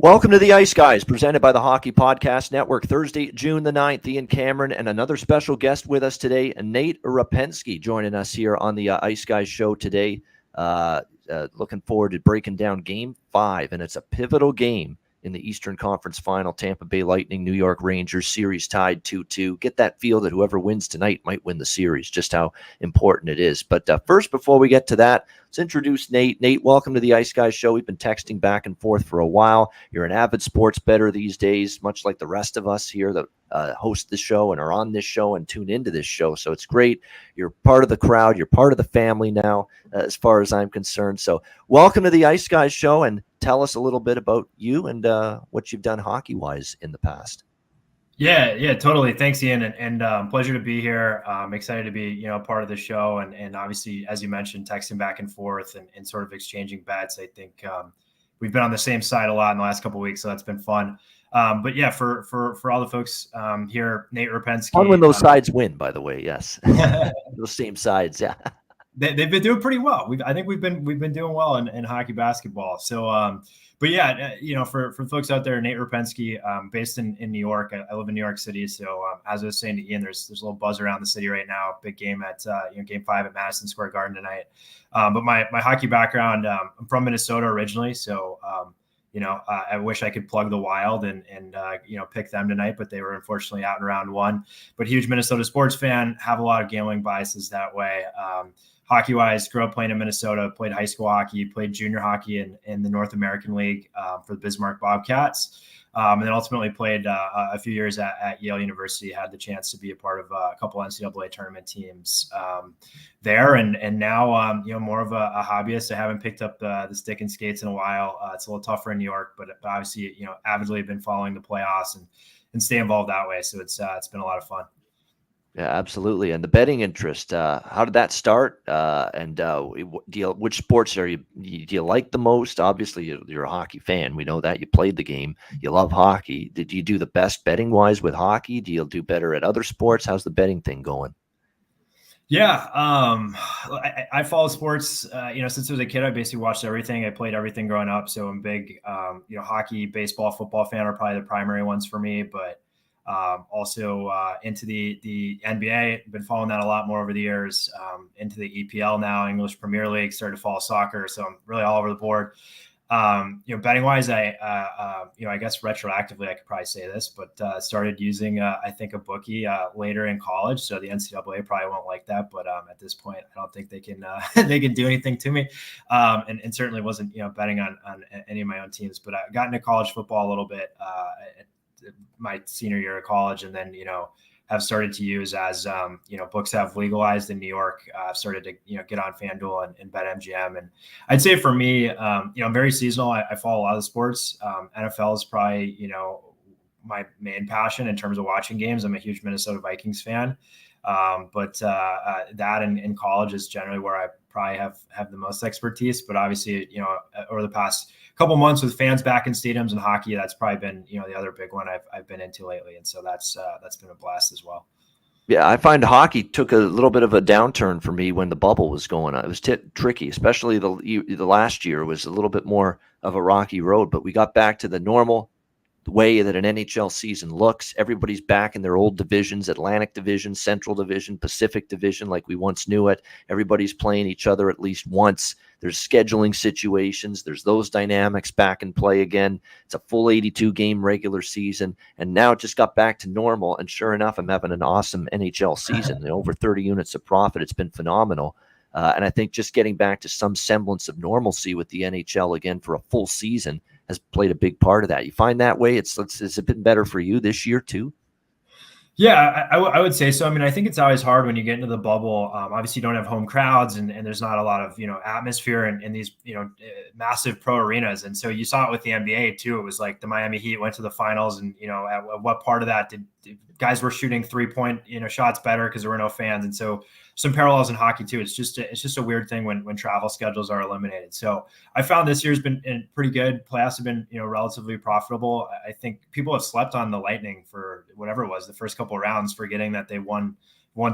Welcome to the Ice Guys, presented by the Hockey Podcast Network. Thursday, June the 9th, Ian Cameron and another special guest with us today, Nate Rapensky, joining us here on the Ice Guys show today. Looking forward to breaking down Game 5, and it's a pivotal game in the Eastern Conference Final. Tampa Bay Lightning, New York Rangers, series tied 2-2. Get that feel that whoever wins tonight might win the series, just how important it is. But first, before we get to that, let's introduce Nate. Nate, welcome to the Ice Guys show. We've been texting back and forth for a while. You're an avid sports bettor these days, much like the rest of us here that host the show and are on this show and tune into this show. So it's great. You're part of the crowd. You're part of the family now, as far as I'm concerned. So welcome to the Ice Guys show, and tell us a little bit about you and what you've done hockey-wise in the past. Yeah, totally. Thanks, Ian, and pleasure to be here. I'm excited to be, part of the show, and obviously, as you mentioned, texting back and forth and sort of exchanging bets. I think we've been on the same side a lot in the last couple of weeks, so that's been fun. But yeah, for all the folks here, Nate Rapensky. Fun when those sides win, by the way. Yes, those same sides. Yeah, they've been doing pretty well. I think we've been doing well in hockey basketball. So, but yeah, for folks out there, Nate Rapensky, based in New York. I live in New York City. So as I was saying to Ian, there's a little buzz around the city right now. Big game at Game 5 at Madison Square Garden tonight. But my hockey background, I'm from Minnesota originally. So I wish I could plug the Wild and pick them tonight, but they were unfortunately out in round one. But huge Minnesota sports fan, have a lot of gambling biases that way. Hockey-wise, grew up playing in Minnesota, played high school hockey, played junior hockey in the North American League for the Bismarck Bobcats, and then ultimately played a few years at Yale University, had the chance to be a part of a couple NCAA tournament teams there, and now more of a hobbyist. I haven't picked up the stick and skates in a while. It's a little tougher in New York, but obviously avidly been following the playoffs and stay involved that way. So it's been a lot of fun. Yeah, absolutely. And the betting interest, how did that start? Which sports do you like the most? Obviously, you're a hockey fan. We know that. You played the game. You love hockey. Did you do the best betting wise with hockey? Do you do better at other sports? How's the betting thing going? Yeah, I follow sports. Since I was a kid, I basically watched everything. I played everything growing up. So I'm big, hockey, baseball, football fan are probably the primary ones for me. But also into the NBA, been following that a lot more over the years. Into the EPL now, English Premier League, started to follow soccer, so I'm really all over the board. Betting wise, I guess retroactively I could probably say this, but started using I think a bookie later in college. So the NCAA probably won't like that, but at this point, I don't think they can they can do anything to me, and certainly wasn't betting on any of my own teams. But I got into college football a little bit my senior year of college, and then have started to use as books have legalized in New York. I've started to get on FanDuel and bet MGM, and I'd say for me, I'm very seasonal. I follow a lot of sports. NFL is probably my main passion in terms of watching games. I'm a huge Minnesota Vikings fan, but that in college is generally where I probably have the most expertise. But obviously, over the past couple months with fans back in stadiums and hockey, that's probably been the other big one I've been into lately, and so that's been a blast as well. Yeah, I find hockey took a little bit of a downturn for me when the bubble was going on. It was tricky, especially the last year was a little bit more of a rocky road, but we got back to the normal way that an NHL season looks. Everybody's back in their old divisions, Atlantic Division, Central Division, Pacific Division, like we once knew it. Everybody's playing each other at least once. There's scheduling situations. There's those dynamics back in play again. It's a full 82-game regular season, and now it just got back to normal. And sure enough, I'm having an awesome NHL season. Over 30 units of profit. It's been phenomenal. And I think just getting back to some semblance of normalcy with the NHL again for a full season has played a big part of that. You find that way? It's been better for you this year too? Yeah, I would say so. I mean, I think it's always hard when you get into the bubble. Obviously, you don't have home crowds, and there's not a lot of atmosphere in these massive pro arenas. And so you saw it with the NBA too. It was like the Miami Heat went to the finals, and at what part of that did guys were shooting 3-point shots better because there were no fans, and so some parallels in hockey too. It's just a weird thing when travel schedules are eliminated. So I found this year's been pretty good. Playoffs have been relatively profitable. I think people have slept on the Lightning for whatever it was the first couple of rounds, forgetting that they won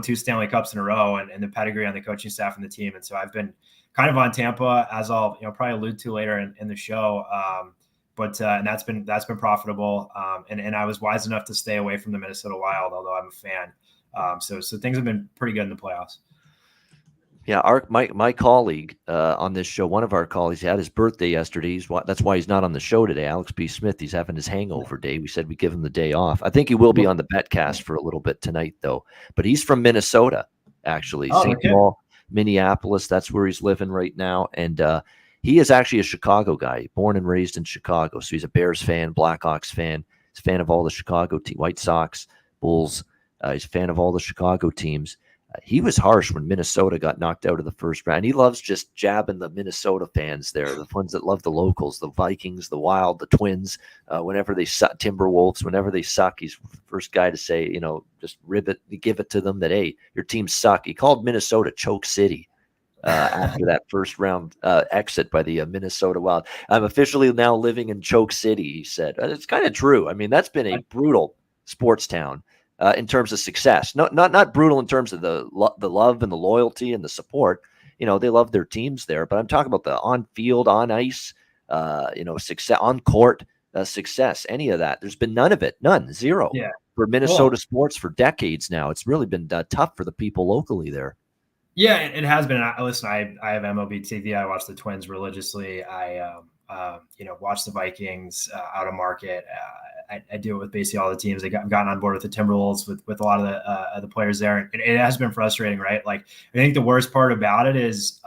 2 Stanley Cups in a row and the pedigree on the coaching staff and the team. And so I've been kind of on Tampa, as I'll probably allude to later in the show. but and that's been profitable. And I was wise enough to stay away from the Minnesota Wild, although I'm a fan. So things have been pretty good in the playoffs. Yeah, my colleague on this show, one of our colleagues, he had his birthday yesterday. That's why he's not on the show today. Alex B. Smith, he's having his hangover day. We said we give him the day off. I think he will be on the Betcast for a little bit tonight, though. But he's from Minnesota, actually. Oh, St. okay. Paul, Minneapolis. That's where he's living right now. And he is actually a Chicago guy, born and raised in Chicago. So he's a Bears fan, Blackhawks fan. He's a fan of all the Chicago team, White Sox, Bulls. He's a fan of all the Chicago teams. He was harsh when Minnesota got knocked out of the first round. He loves just jabbing the Minnesota fans there, the ones that love the locals, the Vikings, the Wild, the Twins. Whenever they suck, Timberwolves, whenever they suck, he's the first guy to say, just give it to them that, hey, your team suck. He called Minnesota Choke City after that first round exit by the Minnesota Wild. I'm officially now living in Choke City, he said. It's kind of true. I mean, that's been a brutal sports town. In terms of success, not brutal in terms of the love and the loyalty and the support. They love their teams there, but I'm talking about the on field, on ice, success, on court success. Any of that? There's been none of it, zero. Yeah. For Minnesota sports for decades now. It's really been tough for the people locally there. Yeah, it has been. Listen, I have MLB TV. I watch the Twins religiously. I watch the Vikings out of market. I do it with basically all the teams. I've gotten on board with the Timberwolves with a lot of the players there. And it has been frustrating, right? Like, I think the worst part about it is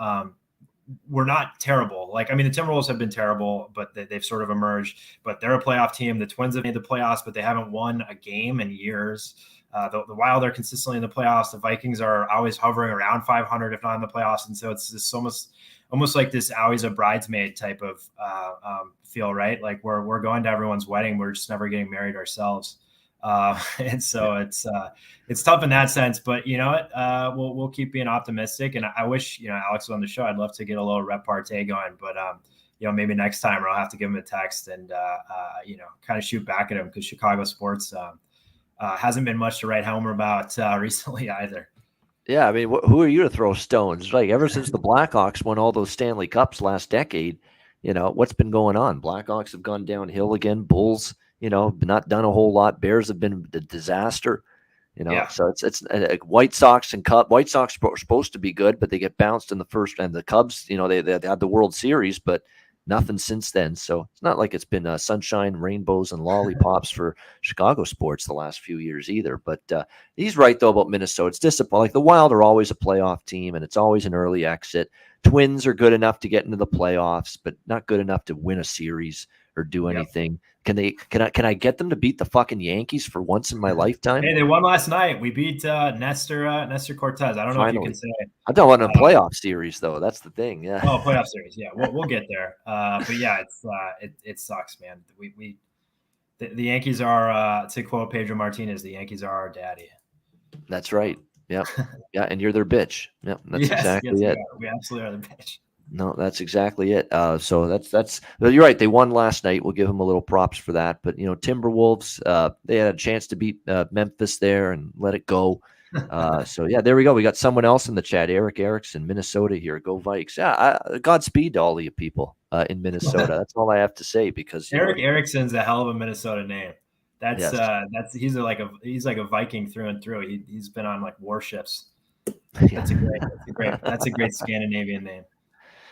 we're not terrible. Like, I mean, the Timberwolves have been terrible, but they've sort of emerged. But they're a playoff team. The Twins have made the playoffs, but they haven't won a game in years. The Wild are consistently in the playoffs. The Vikings are always hovering around 500, if not in the playoffs. And so it's this almost like this always a bridesmaid type of feel, right? Like we're going to everyone's wedding. We're just never getting married ourselves. And so it's tough in that sense, but you know what? We'll keep being optimistic. And I wish, Alex was on the show. I'd love to get a little repartee going, but maybe next time I'll have to give him a text and kind of shoot back at him, because Chicago sports hasn't been much to write home about recently either. Yeah, I mean, who are you to throw stones? Like, ever since the Blackhawks won all those Stanley Cups last decade, what's been going on? Blackhawks have gone downhill again. Bulls, not done a whole lot. Bears have been a disaster. So it's White Sox and Cubs. White Sox are supposed to be good, but they get bounced in the first. And the Cubs, they had the World Series, but nothing since then. So it's not like it's been sunshine, rainbows, and lollipops for Chicago sports the last few years either. But he's right, though, about Minnesota. It's disappointing. Like, the Wild are always a playoff team, and it's always an early exit. Twins are good enough to get into the playoffs, but not good enough to win a series or do anything. Yep. Can I get them to beat the fucking Yankees for once in my lifetime? Hey, they won last night. We beat Nestor Cortez. I don't know if you can say it. I'm talking about a playoff series, though. That's the thing. Yeah. Oh, playoff series. Yeah, we'll get there. But yeah, it sucks, man. The Yankees are, to quote Pedro Martinez, the Yankees are our daddy. That's right. Yeah. Yeah. And you're their bitch. Yeah. That's exactly it. We absolutely are the bitch. No, that's exactly it. So that's you're right. They won last night. We'll give them a little props for that. But, Timberwolves, they had a chance to beat Memphis there and let it go. So, yeah, there we go. We got someone else in the chat, Eric Erickson, Minnesota here. Go Vikes. Yeah, Godspeed to all of you people in Minnesota. That's all I have to say, because Eric Erickson's a hell of a Minnesota name. He's like a Viking through and through. He's been on like warships. That's a great Scandinavian name.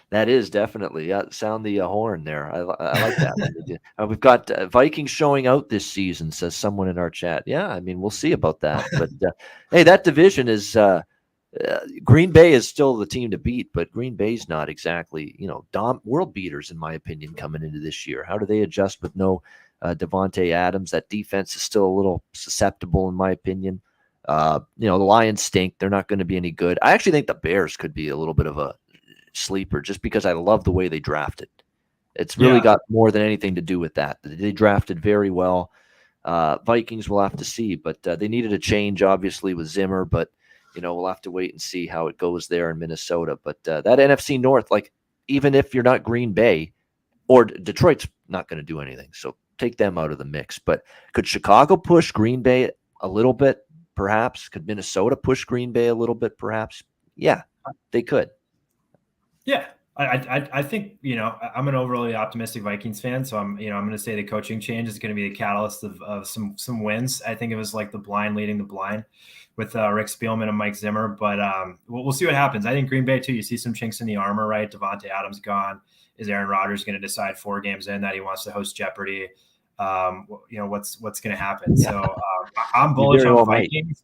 That is definitely. Sound the horn there. I like that one. We've got Vikings showing out this season, says someone in our chat. Yeah, I mean, we'll see about that. But hey, that division is Green Bay is still the team to beat, but Green Bay's not exactly world beaters in my opinion coming into this year. How do they adjust with no Devontae Adams? That defense is still a little susceptible in my opinion. The Lions stink. They're not going to be any good. I actually think the Bears could be a little bit of a sleeper, just because I love the way they drafted. It's really got more than anything to do with that. They drafted very well. Vikings will have to see, but they needed a change, obviously, with Zimmer, but we'll have to wait and see how it goes there in Minnesota. But that NFC North, like, even if you're not Green Bay, or Detroit's not going to do anything, so take them out of the mix. But could Chicago push Green Bay a little bit? Perhaps. Could Minnesota push Green Bay a little bit? Perhaps. Yeah, they could. Yeah, I think, I'm an overly optimistic Vikings fan, so I'm going to say the coaching change is going to be the catalyst of some wins. I think it was like the blind leading the blind with Rick Spielman and Mike Zimmer, but we'll see what happens. I think Green Bay too. You see some chinks in the armor, right? Devontae Adams gone. Is Aaron Rodgers going to decide 4 games in that he wants to host Jeopardy? What's going to happen? Yeah. So I'm bullish on the Vikings.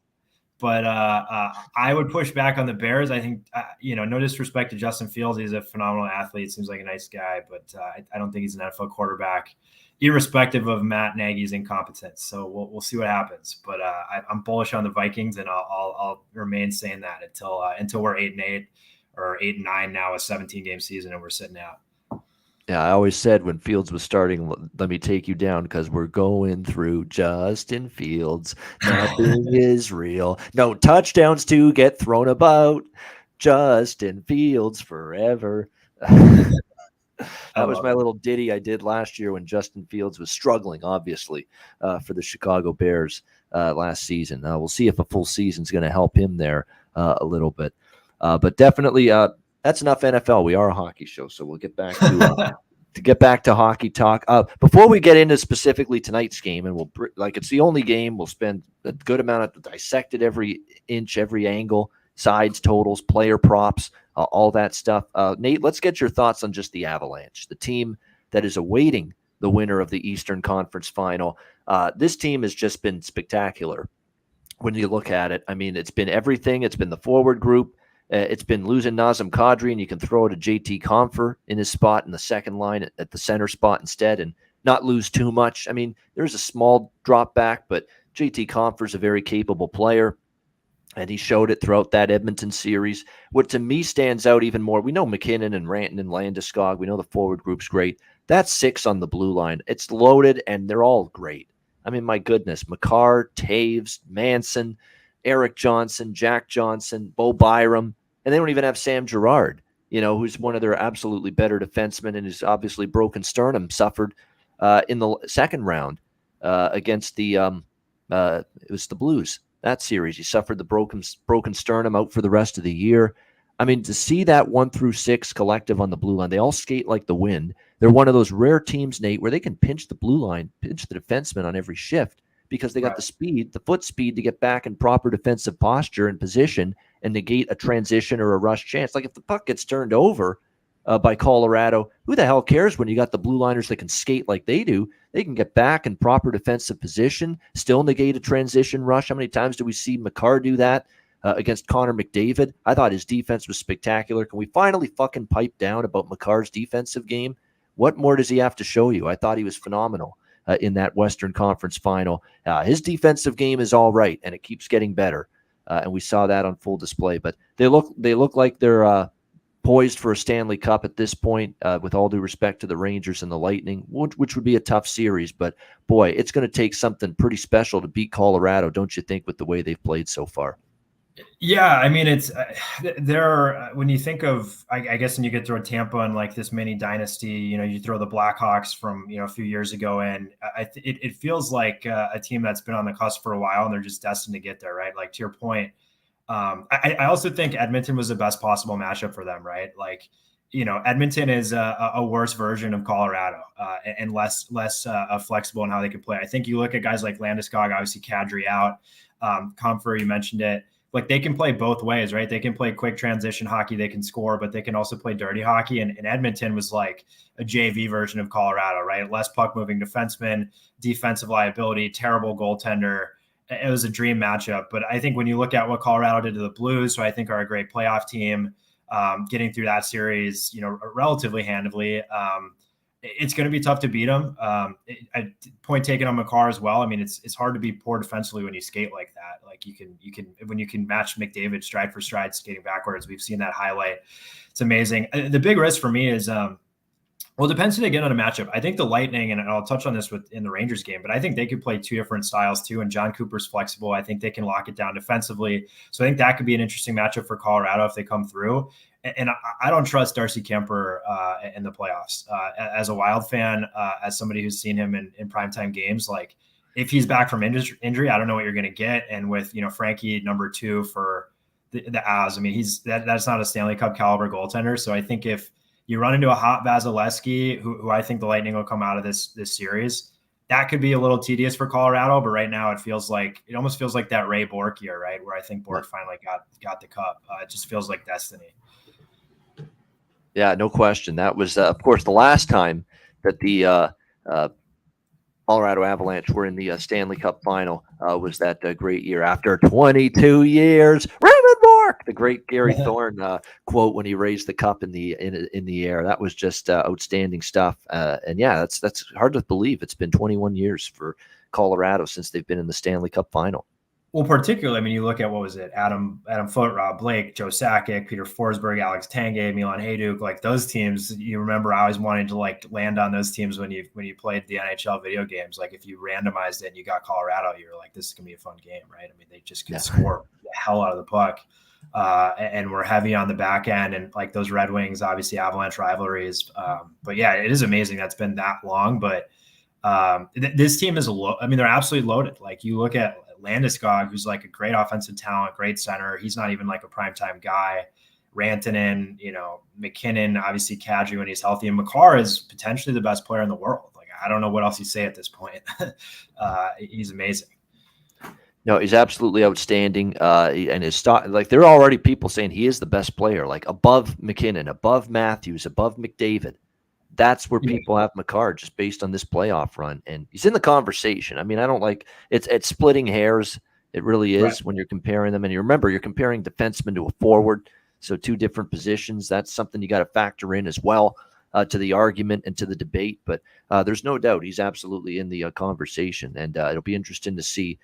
But I would push back on the Bears. I think, no disrespect to Justin Fields. He's a phenomenal athlete. Seems like a nice guy, but I don't think he's an NFL quarterback, irrespective of Matt Nagy's incompetence. So we'll see what happens. But I'm bullish on the Vikings, and I'll remain saying that until we're 8-8 or 8-9 now, a 17-game season, and we're sitting out. Yeah, I always said when Fields was starting, let me take you down because we're going through Justin Fields. Nothing is real. No touchdowns to get thrown about. Justin Fields forever. That was my little ditty I did last year when Justin Fields was struggling, obviously, for the Chicago Bears last season. We'll see if a full season is going to help him there a little bit. But definitely that's enough NFL. We are a hockey show, so we'll get back to hockey talk. Before we get into specifically tonight's game, and it's the only game, we'll spend a good amount of dissected every inch, every angle, sides, totals, player props, all that stuff. Nate, let's get your thoughts on just the Avalanche, the team that is awaiting the winner of the Eastern Conference Final. This team has just been spectacular when you look at it. I mean, it's been everything. It's been the forward group. It's been losing Nazem Kadri, and you can throw it to JT Compher in his spot in the second line at the center spot instead and not lose too much. I mean, there's a small drop back, but JT Compher is a very capable player, and he showed it throughout that Edmonton series. What to me stands out even more, we know McKinnon and Rantanen and Landeskog. We know the forward group's great. That's 6 on the blue line. It's loaded, and they're all great. I mean, my goodness, Makar, Taves, Manson, Eric Johnson, Jack Johnson, Bo Byram, and they don't even have Sam Girard, who's one of their absolutely better defensemen and who's obviously broken sternum, suffered in the second round against the it was the Blues, that series. He suffered the broken sternum, out for the rest of the year. I mean, to see that 1 through 6 collective on the blue line, they all skate like the wind. They're one of those rare teams, Nate, where they can pinch the blue line, pinch the defenseman on every shift, because they got the speed, the foot speed to get back in proper defensive posture and position and negate a transition or a rush chance. Like if the puck gets turned over by Colorado, who the hell cares when you got the blue liners that can skate like they do? They can get back in proper defensive position, still negate a transition rush. How many times do we see Makar do that against Connor McDavid? I thought his defense was spectacular. Can we finally fucking pipe down about Makar's defensive game? What more does he have to show you? I thought he was phenomenal in that Western Conference Final. His defensive game is all right, and it keeps getting better. And we saw that on full display. But they look like they're poised for a Stanley Cup at this point, with all due respect to the Rangers and the Lightning, which would be a tough series. But, boy, it's going to take something pretty special to beat Colorado, don't you think, with the way they've played so far? Yeah, I mean, it's when you think of, I guess, when you get through Tampa and like this mini dynasty, you throw the Blackhawks from a few years ago, and it feels like a team that's been on the cusp for a while, and they're just destined to get there, right? Like, to your point, I also think Edmonton was the best possible matchup for them, right? Like, Edmonton is a worse version of Colorado and less flexible in how they can play. I think you look at guys like Landeskog, obviously Kadri out, Compher, you mentioned it. Like, they can play both ways, right? They can play quick transition hockey, they can score, but they can also play dirty hockey. And Edmonton was like a JV version of Colorado, right? Less puck moving defenseman, defensive liability, terrible goaltender. It was a dream matchup. But I think when you look at what Colorado did to the Blues, who I think are a great playoff team, getting through that series, relatively handily, it's going to be tough to beat them. Point taken on Makar as well. I mean, it's hard to be poor defensively when you skate like that. Like when you can match McDavid stride for stride skating backwards. We've seen that highlight. It's amazing. The big risk for me is, well, it depends again on a matchup. I think the Lightning, and I'll touch on this in the Rangers game, but I think they could play 2 different styles too. And John Cooper's flexible. I think they can lock it down defensively. So I think that could be an interesting matchup for Colorado if they come through. And I don't trust Darcy Kemper in the playoffs. As a Wild fan, as somebody who's seen him in primetime games, like if he's back from injury, I don't know what you're going to get. And with Frankie number 2 for the Avs, I mean that's not a Stanley Cup caliber goaltender. So I think if You run into a hot Vasilevsky, who I think the Lightning will come out of this series. That could be a little tedious for Colorado, but right now it almost feels like that Ray Bourque year, right? Where I think Bourque finally got the cup. It just feels like destiny. Yeah, no question. That was, of course, the last time that the Colorado Avalanche were in the Stanley Cup final was that great year after 22 years. Raymond Bourque, the great Gary Thorne quote when he raised the cup in the air. That was just outstanding stuff. And yeah, that's hard to believe. It's been 21 years for Colorado since they've been in the Stanley Cup final. Well, particularly, I mean, you look at what was it? Adam Foote, Rob Blake, Joe Sakic, Peter Forsberg, Alex Tanguay, Milan Hajduk, like those teams. You remember always wanting to like land on those teams when you played the NHL video games. Like if you randomized it and you got Colorado, you were like, this is gonna be a fun game, right? I mean, they just could score the hell out of the puck, and we're heavy on the back end, and like those Red Wings, obviously Avalanche rivalries. But yeah, it is amazing that's been that long. But this team is they're absolutely loaded. Like you look at Landeskog, who's like a great offensive talent, great center. He's not even like a primetime guy. Rantanen, McKinnon, obviously Kadri when he's healthy, and Makar is potentially the best player in the world. Like I don't know what else you say at this point. He's amazing. No, he's absolutely outstanding. And his stock, like there are already people saying he is the best player, like above McKinnon, above Matthews, above McDavid. That's where people have Makar just based on this playoff run. And he's in the conversation. I mean, I don't like it's splitting hairs. It really is when you're comparing them. And you remember, you're comparing defenseman to a forward. So two different positions. That's something you got to factor in as well to the argument and to the debate. But there's no doubt he's absolutely in the conversation. And it'll be interesting to see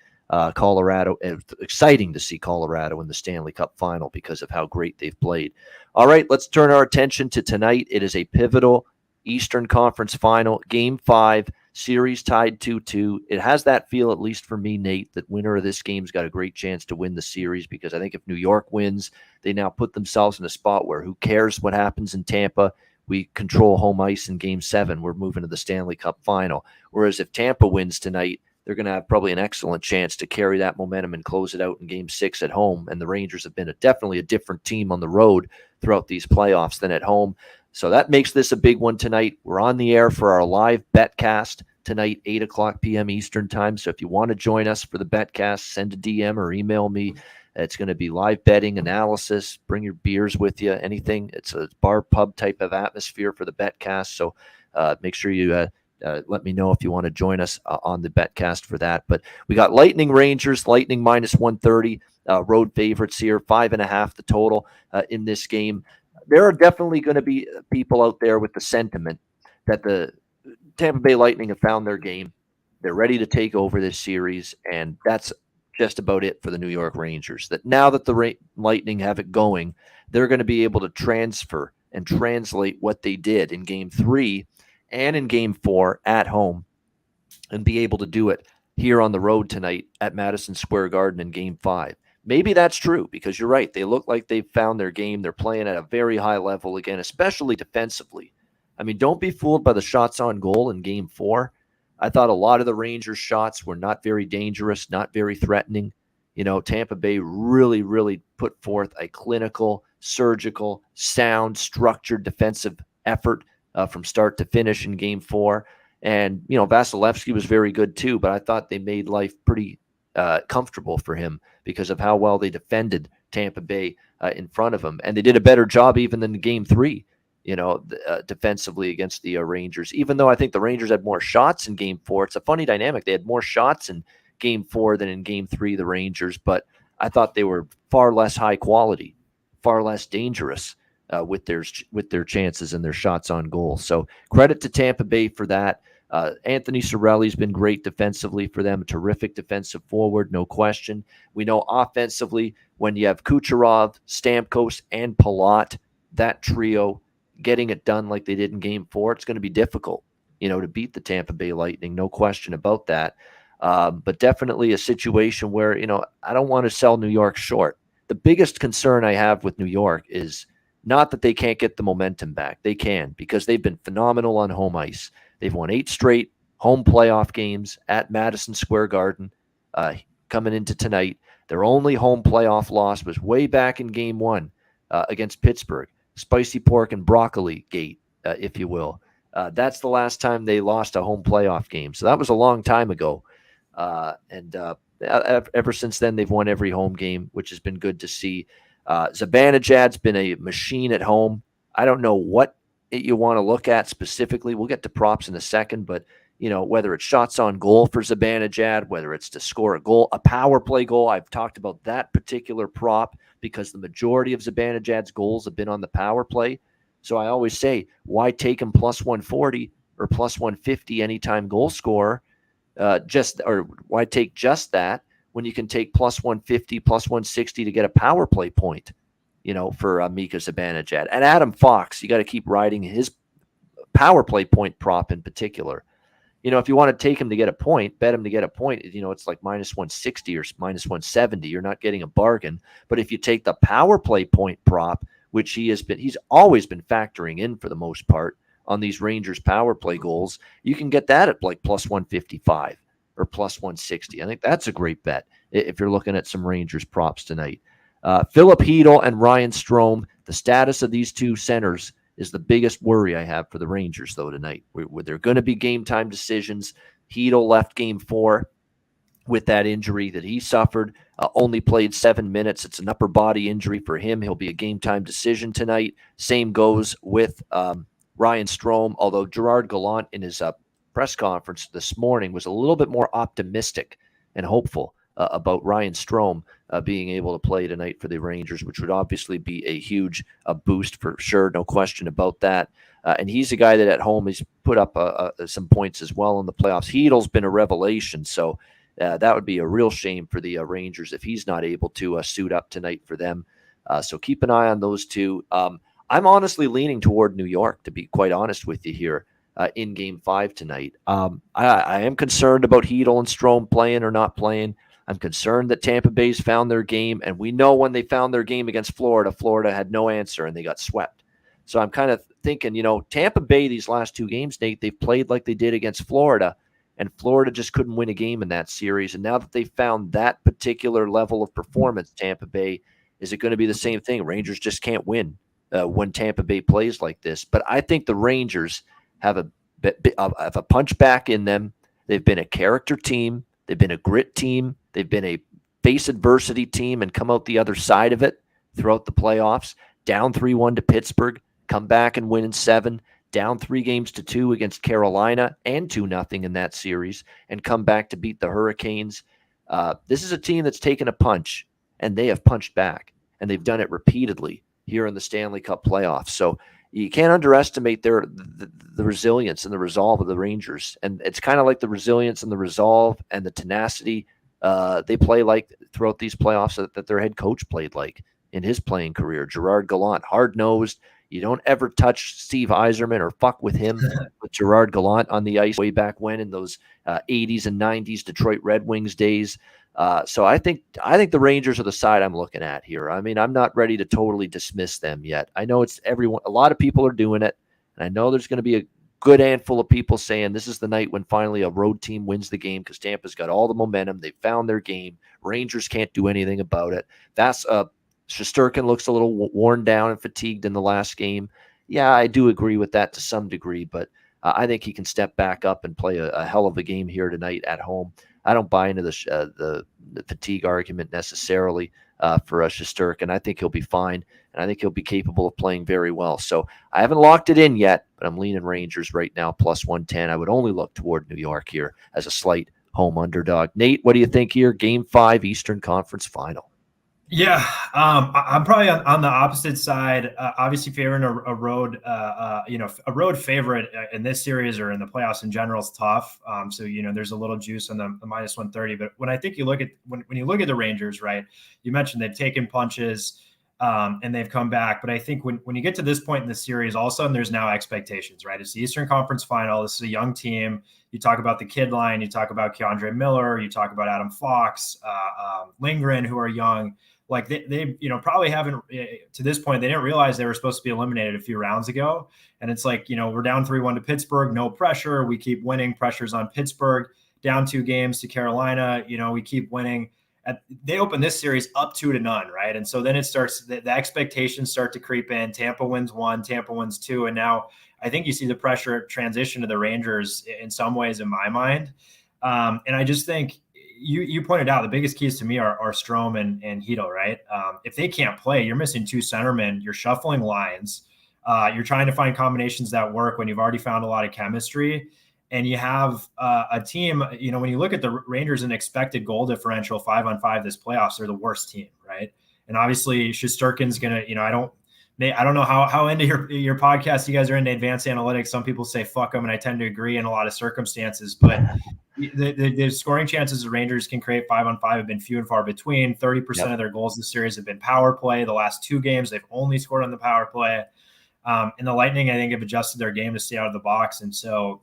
Colorado. Exciting to see Colorado in the Stanley Cup final because of how great they've played. All right, let's turn our attention to tonight. It is a pivotal Eastern Conference Final, Game 5, series tied 2-2. It has that feel, at least for me, Nate, that winner of this game's got a great chance to win the series because I think if New York wins, they now put themselves in a spot where who cares what happens in Tampa? We control home ice in Game 7. We're moving to the Stanley Cup Final. Whereas if Tampa wins tonight, they're going to have probably an excellent chance to carry that momentum and close it out in Game 6 at home. And the Rangers have been definitely a different team on the road throughout these playoffs than at home. So that makes this a big one tonight. We're on the air for our live betcast tonight, 8 o'clock p.m. Eastern time. So if you want to join us for the betcast, send a DM or email me. It's going to be live betting, analysis. Bring your beers with you, anything. It's a bar pub type of atmosphere for the betcast. So make sure you let me know if you want to join us on the betcast for that. But we got Lightning Rangers, Lightning minus 130, road favorites here, 5.5 the total in this game. There are definitely going to be people out there with the sentiment that the Tampa Bay Lightning have found their game. They're ready to take over this series, and that's just about it for the New York Rangers. That now that the Lightning have it going, they're going to be able to transfer and translate what they did in Game 3 and in Game 4 at home and be able to do it here on the road tonight at Madison Square Garden in Game 5. Maybe that's true because you're right. They look like they've found their game. They're playing at a very high level again, especially defensively. I mean, don't be fooled by the shots on goal in Game 4. I thought a lot of the Rangers' shots were not very dangerous, not very threatening. Tampa Bay really, really put forth a clinical, surgical, sound, structured defensive effort from start to finish in Game 4. And, Vasilevsky was very good too, but I thought they made life pretty comfortable for him because of how well they defended Tampa Bay in front of him. And they did a better job even than Game 3, defensively against the Rangers, even though I think the Rangers had more shots in Game 4. It's a funny dynamic. They had more shots in Game 4 than in Game 3, the Rangers, but I thought they were far less high quality, far less dangerous with their chances and their shots on goal. So credit to Tampa Bay for that. Anthony Cirelli's been great defensively for them, a terrific defensive forward, no question. We know offensively, when you have Kucherov, Stamkos, and Palat, that trio getting it done like they did in Game 4, it's going to be difficult, to beat the Tampa Bay Lightning, no question about that. But definitely a situation where, I don't want to sell New York short. The biggest concern I have with New York is not that they can't get the momentum back. They can, because they've been phenomenal on home ice. They've won 8 straight home playoff games at Madison Square Garden coming into tonight. Their only home playoff loss was way back in Game 1 against Pittsburgh. spicy pork and broccoli gate, if you will. That's the last time they lost a home playoff game. So that was a long time ago. And ever since then, they've won every home game, which has been good to see. Zibanejad's been a machine at home. I don't know what you want to look at specifically. We'll get to props in a second, but whether it's shots on goal for Zibanejad, whether it's to score a goal, a power play goal. I've talked about that particular prop because the majority of Zibanejad's goals have been on the power play. So I always say, why take him plus 140 or plus 150 anytime goal scorer? Or why take just that when you can take plus 150, plus 160 to get a power play point, for Mika Zibanejad. And Adam Fox, you got to keep riding his power play point prop in particular. If you want to take him to get a point, bet him to get a point, it's like minus 160 or minus 170. You're not getting a bargain. But if you take the power play point prop, which he's always been factoring in for the most part on these Rangers power play goals, you can get that at like plus 155 or plus 160. I think that's a great bet if you're looking at some Rangers props tonight. Philip Hedl and Ryan Strome, the status of these two centers is the biggest worry I have for the Rangers, though, tonight. Where they're going to be game time decisions. Hedl left game 4 with that injury that he suffered, only played 7 minutes. It's an upper body injury for him. He'll be a game time decision tonight. Same goes with Ryan Strome, although Gerard Gallant in his press conference this morning was a little bit more optimistic and hopeful about Ryan Strome being able to play tonight for the Rangers, which would obviously be a huge boost for sure, no question about that. And he's a guy that at home has put up some points as well in the playoffs. Hedl's been a revelation, so that would be a real shame for the Rangers if he's not able to suit up tonight for them. So keep an eye on those two. I'm honestly leaning toward New York, to be quite honest with you here. In Game 5 tonight. I am concerned about Hedl and Strome playing or not playing. I'm concerned that Tampa Bay's found their game, and we know when they found their game against Florida, Florida had no answer, and they got swept. So I'm kind of thinking, Tampa Bay, these last 2 games, Nate, they've played like they did against Florida, and Florida just couldn't win a game in that series. And now that they've found that particular level of performance, Tampa Bay, is it going to be the same thing? Rangers just can't win when Tampa Bay plays like this. But I think the Rangers have a bit of a punch back in them. They've been a character team. They've been a grit team. They've been a face adversity team and come out the other side of it throughout the playoffs. Down 3-1 to Pittsburgh, come back and win in 7. Down 3-2 against Carolina and 2-0 in that series, and come back to beat the Hurricanes. This is a team that's taken a punch, and they have punched back, and they've done it repeatedly here in the Stanley Cup playoffs. So you can't underestimate the resilience and the resolve of the Rangers. And it's kind of like the resilience and the resolve and the tenacity they play like throughout these playoffs that their head coach played like in his playing career. Gerard Gallant, hard-nosed. You don't ever touch Steve Yzerman or fuck with him. With Gerard Gallant on the ice way back when in those 80s and 90s Detroit Red Wings days. So I think the Rangers are the side I'm looking at here. I mean, I'm not ready to totally dismiss them yet. I know it's everyone. A lot of people are doing it, and I know there's going to be a good handful of people saying this is the night when finally a road team wins the game because Tampa's got all the momentum. They found their game. Rangers can't do anything about it. That's Shesterkin looks a little worn down and fatigued in the last game. Yeah, I do agree with that to some degree, but I think he can step back up and play a hell of a game here tonight at home. I don't buy into the fatigue argument necessarily for Shesterkin. I think he'll be fine, and I think he'll be capable of playing very well. So I haven't locked it in yet, but I'm leaning Rangers right now, plus 110. I would only look toward New York here as a slight home underdog. Nate, what do you think here? Game 5, Eastern Conference Final. Yeah, I'm probably on the opposite side. Obviously, favoring a road, a road favorite in this series or in the playoffs in general is tough. So there's a little juice on the minus 130. But when I think you look at when you look at the Rangers, right? You mentioned they've taken punches and they've come back. But I think when you get to this point in the series, all of a sudden there's now expectations, right? It's the Eastern Conference Final. This is a young team. You talk about the kid line. You talk about Keandre Miller. You talk about Adam Fox, Lindgren, who are young. Like they probably haven't to this point, they didn't realize they were supposed to be eliminated a few rounds ago. And it's like, we're down 3-1 to Pittsburgh, no pressure. We keep winning. Pressure's on Pittsburgh, down 2 games to Carolina. We keep winning. they open this series up 2-0, right? And so then it starts, the expectations start to creep in. Tampa wins 1, Tampa wins 2. And now I think you see the pressure transition to the Rangers in some ways in my mind. And I just think you pointed out the biggest keys to me are Strome and Hedl, right? If they can't play, you're missing 2 centermen, you're shuffling lines. You're trying to find combinations that work when you've already found a lot of chemistry. And you have a team, when you look at the Rangers and expected goal differential 5-on-5 this playoffs, they're the worst team, right? And obviously Shesterkin's going to, I don't know how into your podcast you guys are into advanced analytics. Some people say fuck them, and I tend to agree in a lot of circumstances. But the scoring chances the Rangers can create 5-on-5 have been few and far between. 30% of their goals this series have been power play. The last 2 games, they've only scored on the power play. And the Lightning, I think, have adjusted their game to stay out of the box. And so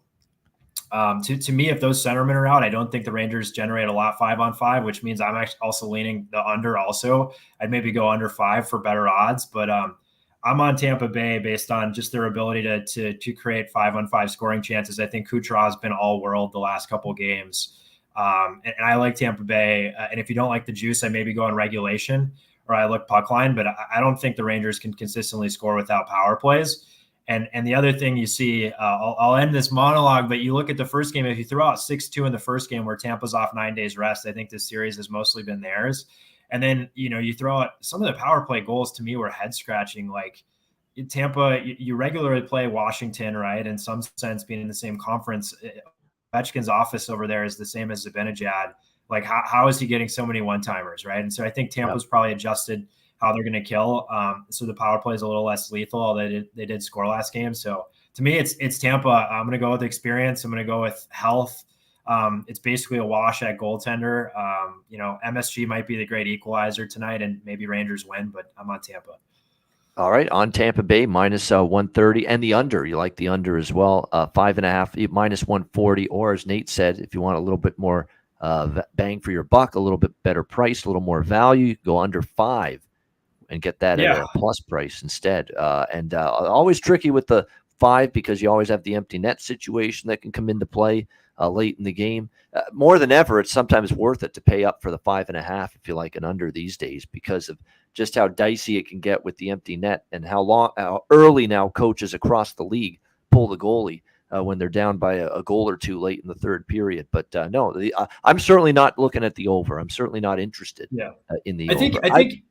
to me, if those centermen are out, I don't think the Rangers generate a lot 5-on-5, which means I'm actually also leaning the under also. I'd maybe go under 5 for better odds. But I'm on Tampa Bay based on just their ability to create 5-on-5 scoring chances. I think Kucherov has been all world the last couple of games. And I like Tampa Bay. And if you don't like the juice, I maybe go on regulation or I look puck line, but I don't think the Rangers can consistently score without power plays. And the other thing you see, I'll end this monologue, but you look at the first game, if you throw out 6-2 in the first game where Tampa's off 9 days rest, I think this series has mostly been theirs. And then, you throw out some of the power play goals to me were head scratching. Like Tampa, you regularly play Washington, right? In some sense, being in the same conference, Ovechkin's office over there is the same as Zibanejad. Like how is he getting so many one-timers, right? And so I think Tampa's probably adjusted how they're going to kill. So the power play is a little less lethal, although they did score last game. So to me, it's Tampa. I'm going to go with experience. I'm going to go with health. It's basically a wash at goaltender. MSG might be the great equalizer tonight, and maybe Rangers win, but I'm on Tampa. All right, on Tampa Bay, minus 130, and the under. You like the under as well, 5.5, minus 140, or as Nate said, if you want a little bit more bang for your buck, a little bit better price, a little more value, go under 5 and get that at a plus price instead. And always tricky with the 5 because you always have the empty net situation that can come into play late in the game. More than ever, it's sometimes worth it to pay up for the 5.5 if you like an under these days because of just how dicey it can get with the empty net and how early now coaches across the league pull the goalie when they're down by a goal or 2 late in the third period. But no, I'm certainly not looking at the over. I'm certainly not interested in the over. I think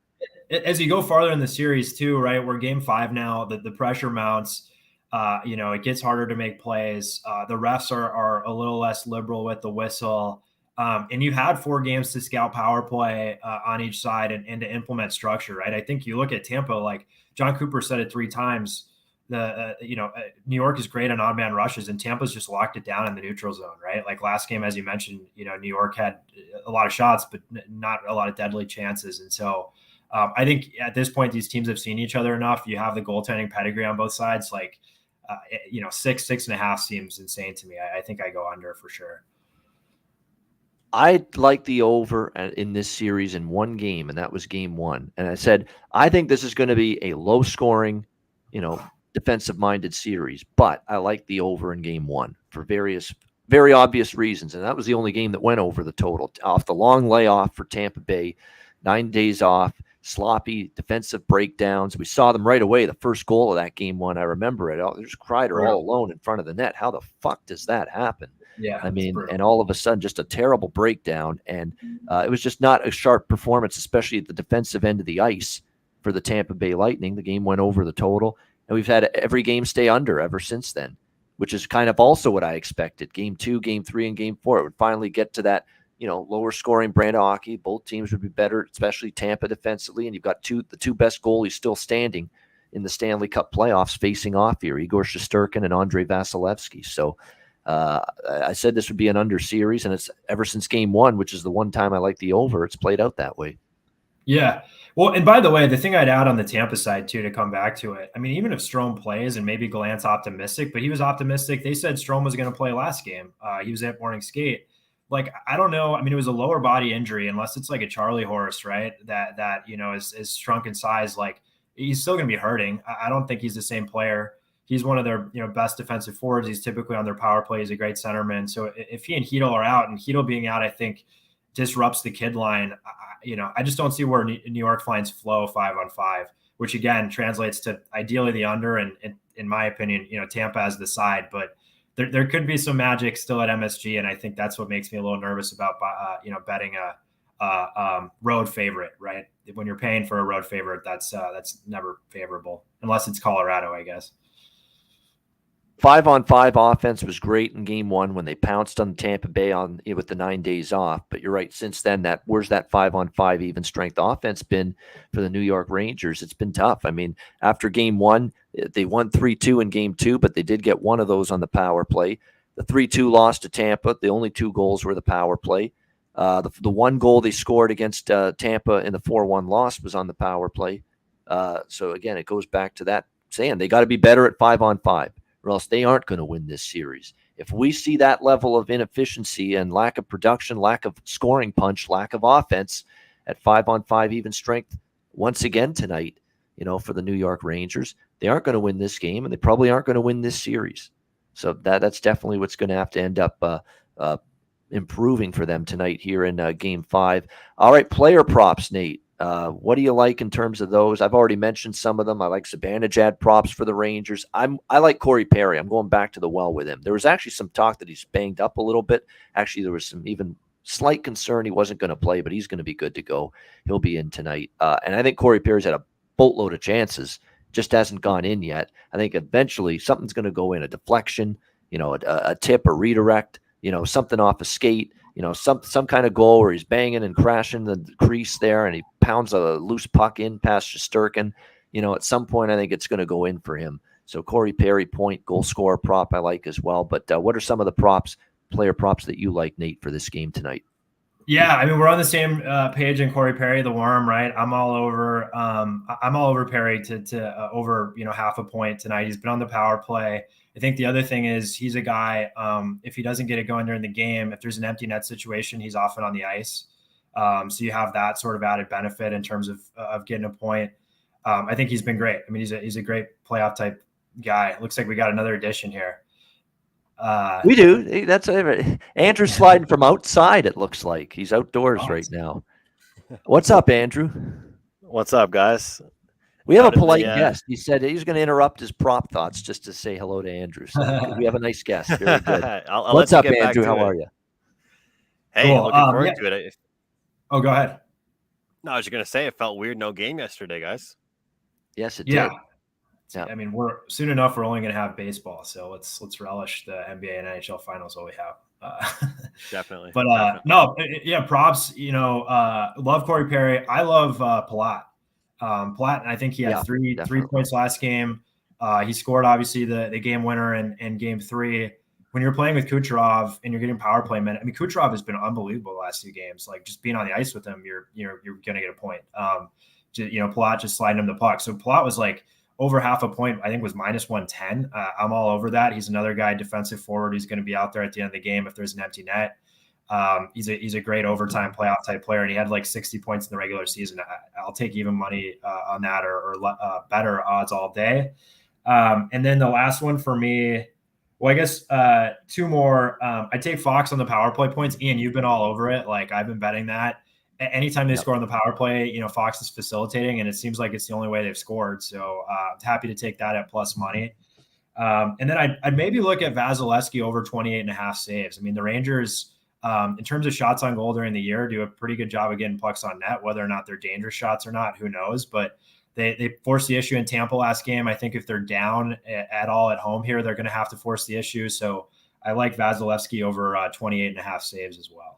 as you go farther in the series too, right? We're game 5 now. The pressure mounts. It gets harder to make plays. The refs are a little less liberal with the whistle. And you had 4 games to scout power play on each side and to implement structure, right? I think you look at Tampa, like John Cooper said it 3 times. New York is great on odd man rushes, and Tampa's just locked it down in the neutral zone, right? Like last game, as you mentioned, New York had a lot of shots, but not a lot of deadly chances. And so I think at this point, these teams have seen each other enough. You have the goaltending pedigree on both sides. Like, 6.5 seems insane to me. I think I go under for sure. I like the over in this series in 1 game, and that was game 1. And I said, I think this is going to be a low scoring, defensive minded series, but I like the over in game 1 for various, very obvious reasons. And that was the only game that went over the total off the long layoff for Tampa Bay, 9 days off, sloppy defensive breakdowns. We saw them right away. The first goal of that game 1, I remember it. There's Kreider all alone in front of the net. How the fuck does that happen? Yeah, I mean, and all of a sudden, just a terrible breakdown. And it was just not a sharp performance, especially at the defensive end of the ice for the Tampa Bay Lightning. The game went over the total, and we've had every game stay under ever since then, which is kind of also what I expected. Game 2, game 3, and game 4, it would finally get to that, lower scoring brand of hockey. Both teams would be better, especially Tampa defensively. And you've got the two best goalies still standing in the Stanley Cup playoffs facing off here, Igor Shesterkin and Andrei Vasilevsky. So I said this would be an under series, and it's ever since game 1, which is the one time I like the over, it's played out that way. Yeah. Well, and by the way, the thing I'd add on the Tampa side too, to come back to it, I mean, even if Strome plays, and maybe Gallant's optimistic, but he was optimistic. They said Strome was going to play last game. He was at morning skate. Like, I don't know. I mean, it was a lower body injury, unless it's like a Charlie horse, right? That is shrunk in size. Like, he's still going to be hurting. I don't think he's the same player. He's one of their best defensive forwards. He's typically on their power play. He's a great centerman. So if he and Hedl are out, and Hedl being out, I think disrupts the kid line. I just don't see where New York finds flow 5-on-5, which again translates to ideally the under. And in my opinion, Tampa has the side, but there could be some magic still at MSG. And I think that's what makes me a little nervous about, betting a road favorite, right? When you're paying for a road favorite, that's never favorable unless it's Colorado, I guess. 5-on-5 offense was great in game one when they pounced on Tampa Bay with the 9 days off. But you're right. Since then, where's that 5-on-5 even strength offense been for the New York Rangers? It's been tough. I mean, after game one, they won 3-2 in game two, but they did get one of those on the power play. The 3-2 loss to Tampa, the only 2 goals were the power play. The one goal they scored against Tampa in the 4-1 loss was on the power play. So again, it goes back to that saying they got to be better at 5-on-5. Or else they aren't going to win this series. If we see that level of inefficiency and lack of production, lack of scoring punch, lack of offense at 5-on-5 even strength once again tonight, for the New York Rangers, they aren't going to win this game, and they probably aren't going to win this series. So that's definitely what's going to have to end up improving for them tonight here in Game 5. All right, player props, Nate. What do you like in terms of those? I've already mentioned some of them. I like Zibanejad props for the Rangers. I like Corey Perry. I'm going back to the well with him. There was actually some talk that he's banged up a little bit. Actually, there was some even slight concern he wasn't going to play, but he's going to be good to go. He'll be in tonight. And I think Corey Perry's had a boatload of chances, just hasn't gone in yet. I think eventually something's going to go in, a deflection, a tip, a redirect, something off a skate. Some kind of goal where he's banging and crashing the crease there, and he pounds a loose puck in past Shesterkin. At some point, I think it's going to go in for him. So Corey Perry, point, goal scorer prop I like as well. But what are some of the player props that you like, Nate, for this game tonight? Yeah, I mean, we're on the same page in Corey Perry, the worm, right? I'm all over Perry to over half a point tonight. He's been on the power play. I think the other thing is he's a guy, if he doesn't get it going during the game, if there's an empty net situation, he's often on the ice. So you have that sort of added benefit in terms of getting a point. I think he's been great. I mean, he's a great playoff type guy. Looks like we got another addition here. We do. That's Andrew's sliding from outside. It looks like he's outdoors right now. What's up, Andrew? What's up, guys? We have a polite guest. He said he's going to interrupt his prop thoughts just to say hello to Andrew. So we have a nice guest. Very good. What's up, Andrew? How are you? Hey, cool. Looking forward to it. Oh, go ahead. No, I was just going to say it felt weird. No game yesterday, guys. Yes, it did. Yeah. I mean, we're soon enough. We're only going to have baseball, so let's relish the NBA and NHL finals while we have. Definitely. But definitely. Props. Love Corey Perry. I love Palat. Palat, I think he had three points last game. He scored obviously the game winner in game 3. When you're playing with Kucherov and you're getting power play minute, I mean, Kucherov has been unbelievable the last 2 games. Like just being on the ice with him, you're going to get a point. Palat just sliding him the puck. So Palat was like over half a point. I think was -110. I'm all over that. He's another guy, defensive forward. He's going to be out there at the end of the game if there's an empty net. He's a great overtime playoff type player, and he had like 60 points in the regular season. I'll take even money on that or better odds all day. And then the last one for me, well, I guess 2 more. I take Fox on the power play points. Ian, you've been all over it. Like I've been betting that. Anytime they score on the power play, Fox is facilitating, and it seems like it's the only way they've scored. So happy to take that at plus money. And then I'd maybe look at Vasilevsky over 28.5 saves. I mean, the Rangers, in terms of shots on goal during the year, do a pretty good job of getting pucks on net. Whether or not they're dangerous shots or not, who knows? But they forced the issue in Tampa last game. I think if they're down at all at home here, they're going to have to force the issue. So I like Vasilevsky over 28.5 saves as well.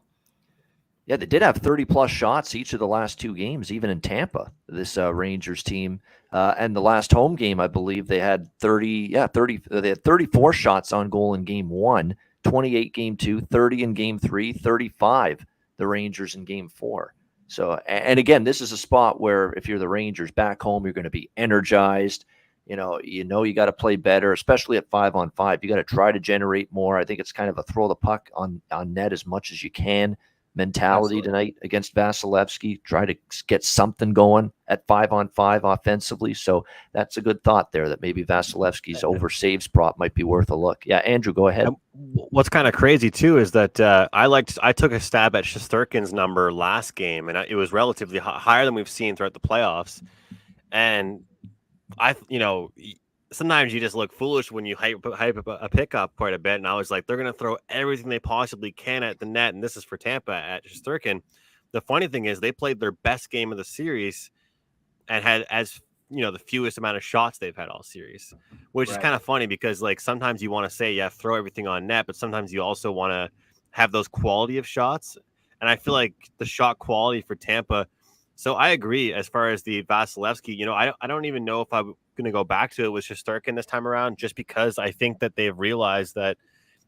Yeah, they did have 30-plus shots each of the last 2 games, even in Tampa, this Rangers team. And the last home game, I believe, they had 30. They had 34 shots on goal in game 1, 28 game 2, 30 in game 3, 35 the Rangers in game 4. So, and again, this is a spot where if you're the Rangers back home, you're going to be energized. You got to play better, especially at 5-on-5. You got to try to generate more. I think it's kind of a throw the puck on net as much as you can. mentality tonight against Vasilevsky, try to get something going at 5-on-5 offensively. So that's a good thought there, that maybe Vasilevsky's over saves prop might be worth a look. Yeah, Andrew, go ahead. What's kind of crazy too is that I took a stab at Shesterkin's number last game, and it was relatively higher than we've seen throughout the playoffs. And sometimes you just look foolish when you hype a pickup quite a bit. And I was like, they're going to throw everything they possibly can at the net. And this is for Tampa at Shesterkin. The funny thing is they played their best game of the series and had the fewest amount of shots they've had all series, which is kind of funny because like sometimes you want to say, yeah, throw everything on net, but sometimes you also want to have those quality of shots. And I feel like the shot quality for Tampa. So I agree as far as the Vasilevsky, I don't even know if I'm going to go back to it with Shesterkin this time around, just because I think that they've realized that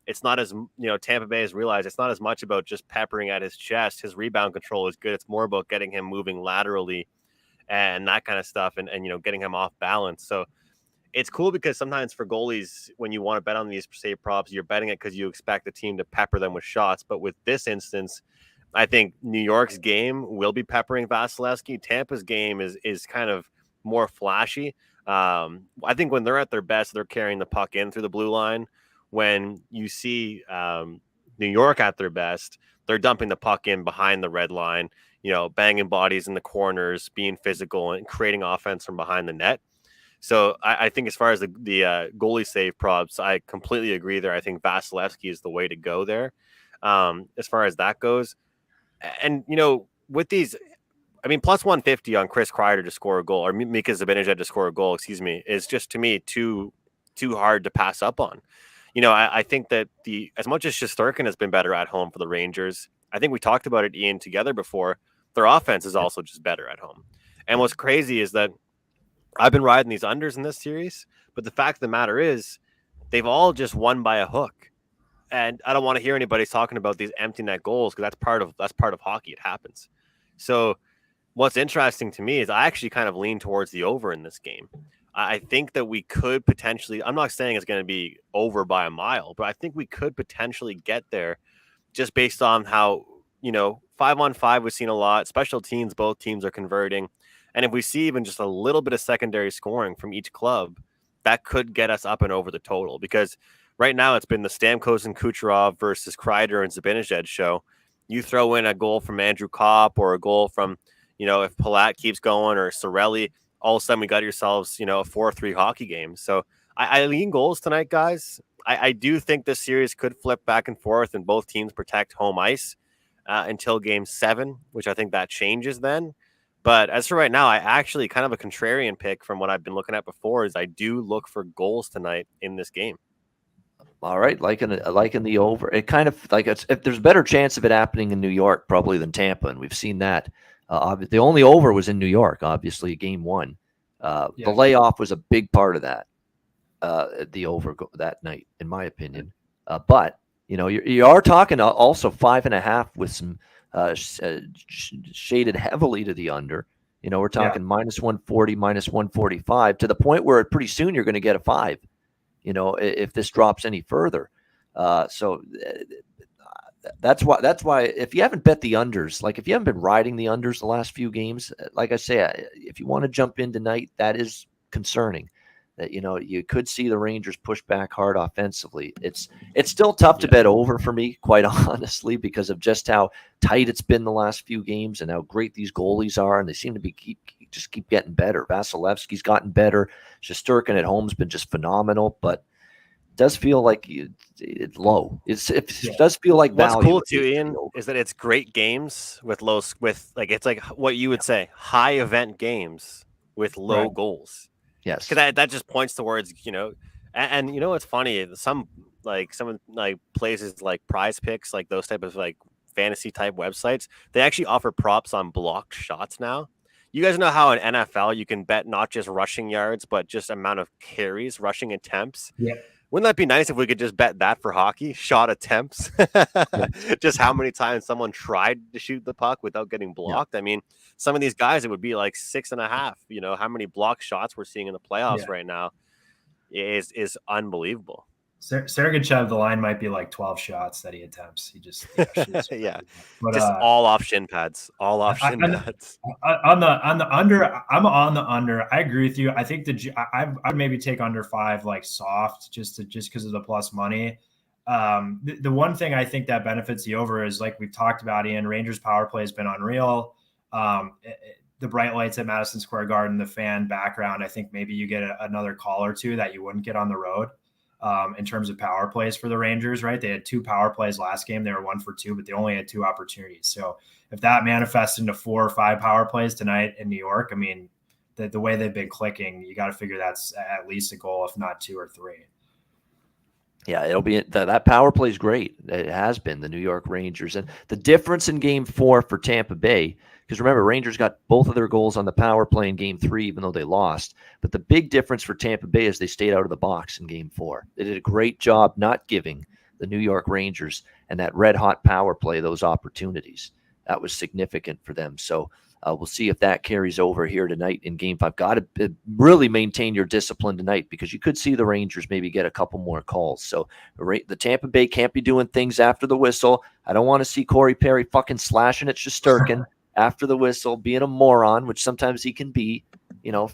it's not as, Tampa Bay has realized it's not as much about just peppering at his chest. His rebound control is good. It's more about getting him moving laterally and that kind of stuff and getting him off balance. So it's cool because sometimes for goalies, when you want to bet on these save props, you're betting it because you expect the team to pepper them with shots. But with this instance, I think New York's game will be peppering Vasilevsky. Tampa's game is kind of more flashy. I think when they're at their best, they're carrying the puck in through the blue line. When you see New York at their best, they're dumping the puck in behind the red line, banging bodies in the corners, being physical and creating offense from behind the net. So I think as far as the goalie save props, I completely agree there. I think Vasilevsky is the way to go there as far as that goes. And, with these, plus 150 on Chris Kreider to score a goal, or Mika Zibanejad to score a goal, is just, to me, too hard to pass up on. I think that as much as Shesterkin has been better at home for the Rangers, I think we talked about it, Ian, together before, their offense is also just better at home. And what's crazy is that I've been riding these unders in this series, but the fact of the matter is they've all just won by a hook. And I don't want to hear anybody talking about these empty net goals because that's part of hockey. It happens. So what's interesting to me is I actually kind of lean towards the over in this game. I think that we could potentially, I'm not saying it's going to be over by a mile, but I think we could potentially get there just based on how, 5-on-5 we've seen a lot. Special teams, both teams are converting. And if we see even just a little bit of secondary scoring from each club, that could get us up and over the total. Because right now it's been the Stamkos and Kucherov versus Kreider and Zibanejad show. You throw in a goal from Andrew Kopp or a goal from, if Palat keeps going or Cirelli, all of a sudden we got yourselves, a 4-3 hockey game. So I lean goals tonight, guys. I do think this series could flip back and forth and both teams protect home ice until game 7, which I think that changes then. But as for right now, I actually kind of a contrarian pick from what I've been looking at before is I do look for goals tonight in this game. All right, liking the over. It kind of like if there's a better chance of it happening in New York probably than Tampa, and we've seen that. The only over was in New York, obviously, game 1. The layoff was a big part of that. The over that night, in my opinion. But you are talking also 5.5 with some shaded heavily to the under. We're talking minus 140, minus 145 to the point where pretty soon you're going to get a 5. If this drops any further. So that's why if you haven't bet the unders, like if you haven't been riding the unders the last few games, like I say, if you want to jump in tonight, that is concerning. That you could see the Rangers push back hard offensively. It's still tough to bet over for me, quite honestly, because of just how tight it's been the last few games and how great these goalies are, and they seem to be keep getting better. Vasilevsky's gotten better. Shesterkin at home's been just phenomenal, but it does feel like it's low. It does feel like what's value. Cool too, Ian, is that it's great games with it's like what you would say high event games with low goals. Yes, because that just points towards and what's funny, some places like Prize Picks, like those type of like fantasy type websites, they actually offer props on blocked shots now. You guys know how in NFL you can bet not just rushing yards but just amount of carries, rushing attempts. Wouldn't that be nice if we could just bet that for hockey? Shot attempts. Just how many times someone tried to shoot the puck without getting blocked. I mean, some of these guys, it would be like 6.5. How many blocked shots we're seeing in the playoffs right now is unbelievable. Sergachev, the line might be like 12 shots that he attempts. He just shoots. Yeah, but just all off shin pads, all off shin pads. On the under, I'm on the under. I agree with you. I think I'd maybe take under 5 like soft just because of the plus money. The one thing I think that benefits the over is, like we've talked about, Ian, Rangers power play has been unreal. The bright lights at Madison Square Garden, the fan background, I think maybe you get another call or two that you wouldn't get on the road. In terms of power plays for the Rangers, right? They had 2 power plays last game. They were 1 for 2, but they only had 2 opportunities. So if that manifests into 4 or 5 power plays tonight in New York, I mean, the way they've been clicking, you got to figure that's at least a goal, if not 2 or 3. Yeah, it'll be that power play is great. It has been the New York Rangers. And the difference in game 4 for Tampa Bay, because remember, Rangers got both of their goals on the power play in game 3, even though they lost. But the big difference for Tampa Bay is they stayed out of the box in game 4. They did a great job not giving the New York Rangers and that red hot power play those opportunities. That was significant for them. So we'll see if that carries over here tonight in game 5. Got to really maintain your discipline tonight, because you could see the Rangers maybe get a couple more calls. So the Tampa Bay can't be doing things after the whistle. I don't want to see Corey Perry fucking slashing at Shesterkin after the whistle, being a moron, which sometimes he can be,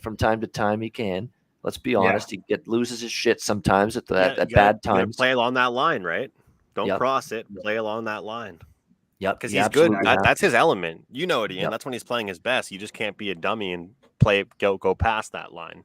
from time to time he can. Let's be honest. He loses his shit sometimes at bad times. Play along that line, right? Don't cross it. Play along that line. Yep, because he's good. That's his element. You know it, Ian. Yep. That's when he's playing his best. You just can't be a dummy and go past that line.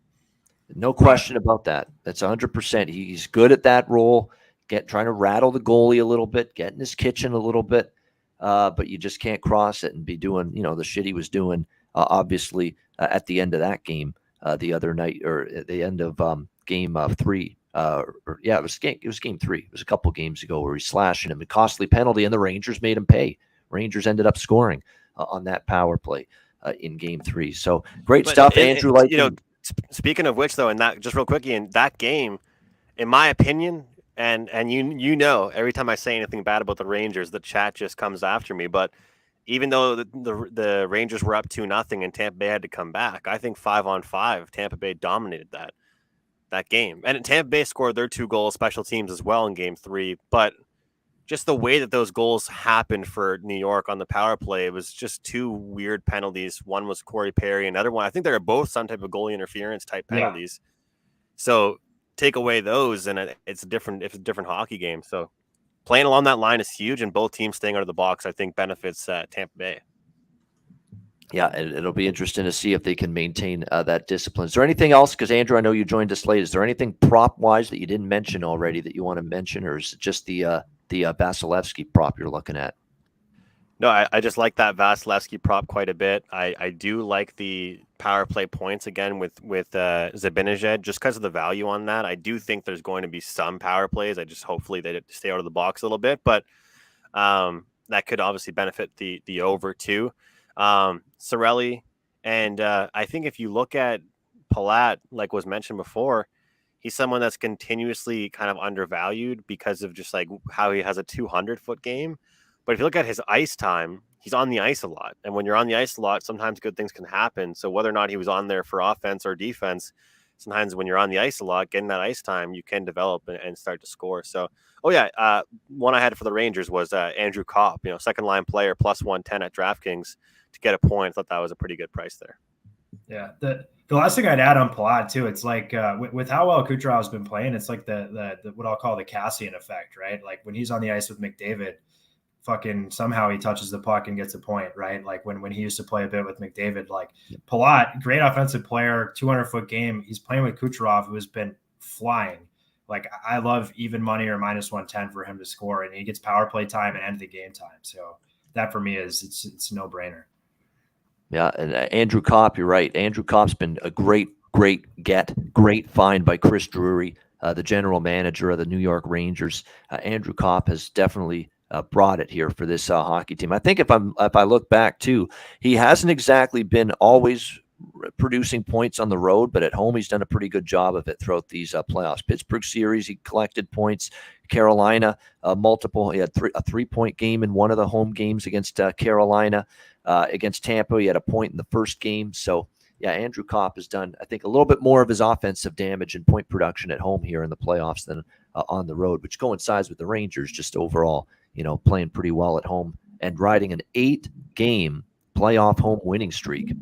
No question about that. That's 100%. He's good at that role. Trying to rattle the goalie a little bit, get in his kitchen a little bit, but you just can't cross it and be doing, the shit he was doing. Obviously, at the end of that game the other night, or at the end of game 3. It was game 3. It was a couple games ago where he's slashing him. A costly penalty, and the Rangers made him pay. Rangers ended up scoring on that power play in game 3. So great stuff, Andrew. Speaking of which, though, and that just real quick, Ian, that game, in my opinion, and every time I say anything bad about the Rangers, the chat just comes after me. But even though the Rangers were up 2-0 and Tampa Bay had to come back, I think 5-on-5, Tampa Bay dominated that game. And Tampa Bay scored their 2 goals, special teams as well in game 3. But just the way that those goals happened for New York on the power play, it was just 2 weird penalties. One was Corey Perry, another one, I think they were both some type of goalie interference type penalties. Yeah. So take away those, and it's a different hockey game. So playing along that line is huge, and both teams staying out of the box, I think, benefits Tampa Bay. Yeah, it'll be interesting to see if they can maintain that discipline. Is there anything else? Because, Andrew, I know you joined us late. Is there anything prop-wise that you didn't mention already that you want to mention, or is it just the Vasilevsky prop you're looking at? No, I just like that Vasilevsky prop quite a bit. I do like the power play points again with Zibanejad, just because of the value on that. I do think there's going to be some power plays. I just hopefully they stay out of the box a little bit, but that could obviously benefit the over too. Cirelli, and I think if you look at Palat, like was mentioned before, he's someone that's continuously kind of undervalued because of just like how he has a 200-foot game. But if you look at his ice time, he's on the ice a lot. And when you're on the ice a lot, sometimes good things can happen. So whether or not he was on there for offense or defense, sometimes when you're on the ice a lot, getting that ice time, you can develop and start to score. So, one I had for the Rangers was Andrew Kopp, second line player, plus 110 at DraftKings to get a point. I thought that was a pretty good price there. Yeah. The last thing I'd add on Palat too, it's like with how well Kucherov's been playing, it's like the what I'll call the Cassian effect, right? Like when he's on the ice with McDavid, fucking somehow he touches the puck and gets a point, right? Like when he used to play a bit with McDavid, like Palat, great offensive player, 200-foot game. He's playing with Kucherov, who has been flying. Like I love even money or minus 110 for him to score, and he gets power play time and end of the game time. So that for me it's a no brainer. Yeah, and Andrew Kopp, you're right. Andrew Kopp's been a great find by Chris Drury, the general manager of the New York Rangers. Andrew Kopp has definitely brought it here for this hockey team. I think if I look back too, he hasn't exactly been always producing points on the road, but at home he's done a pretty good job of it throughout these playoffs. Pittsburgh series, he collected points. Carolina, multiple. He had a 3-point game in one of the home games against Carolina. Against Tampa, he had a point in the first game. So, yeah, Andrew Kopp has done, I think, a little bit more of his offensive damage and point production at home here in the playoffs than on the road, which coincides with the Rangers just overall, playing pretty well at home and riding an 8-game playoff home winning streak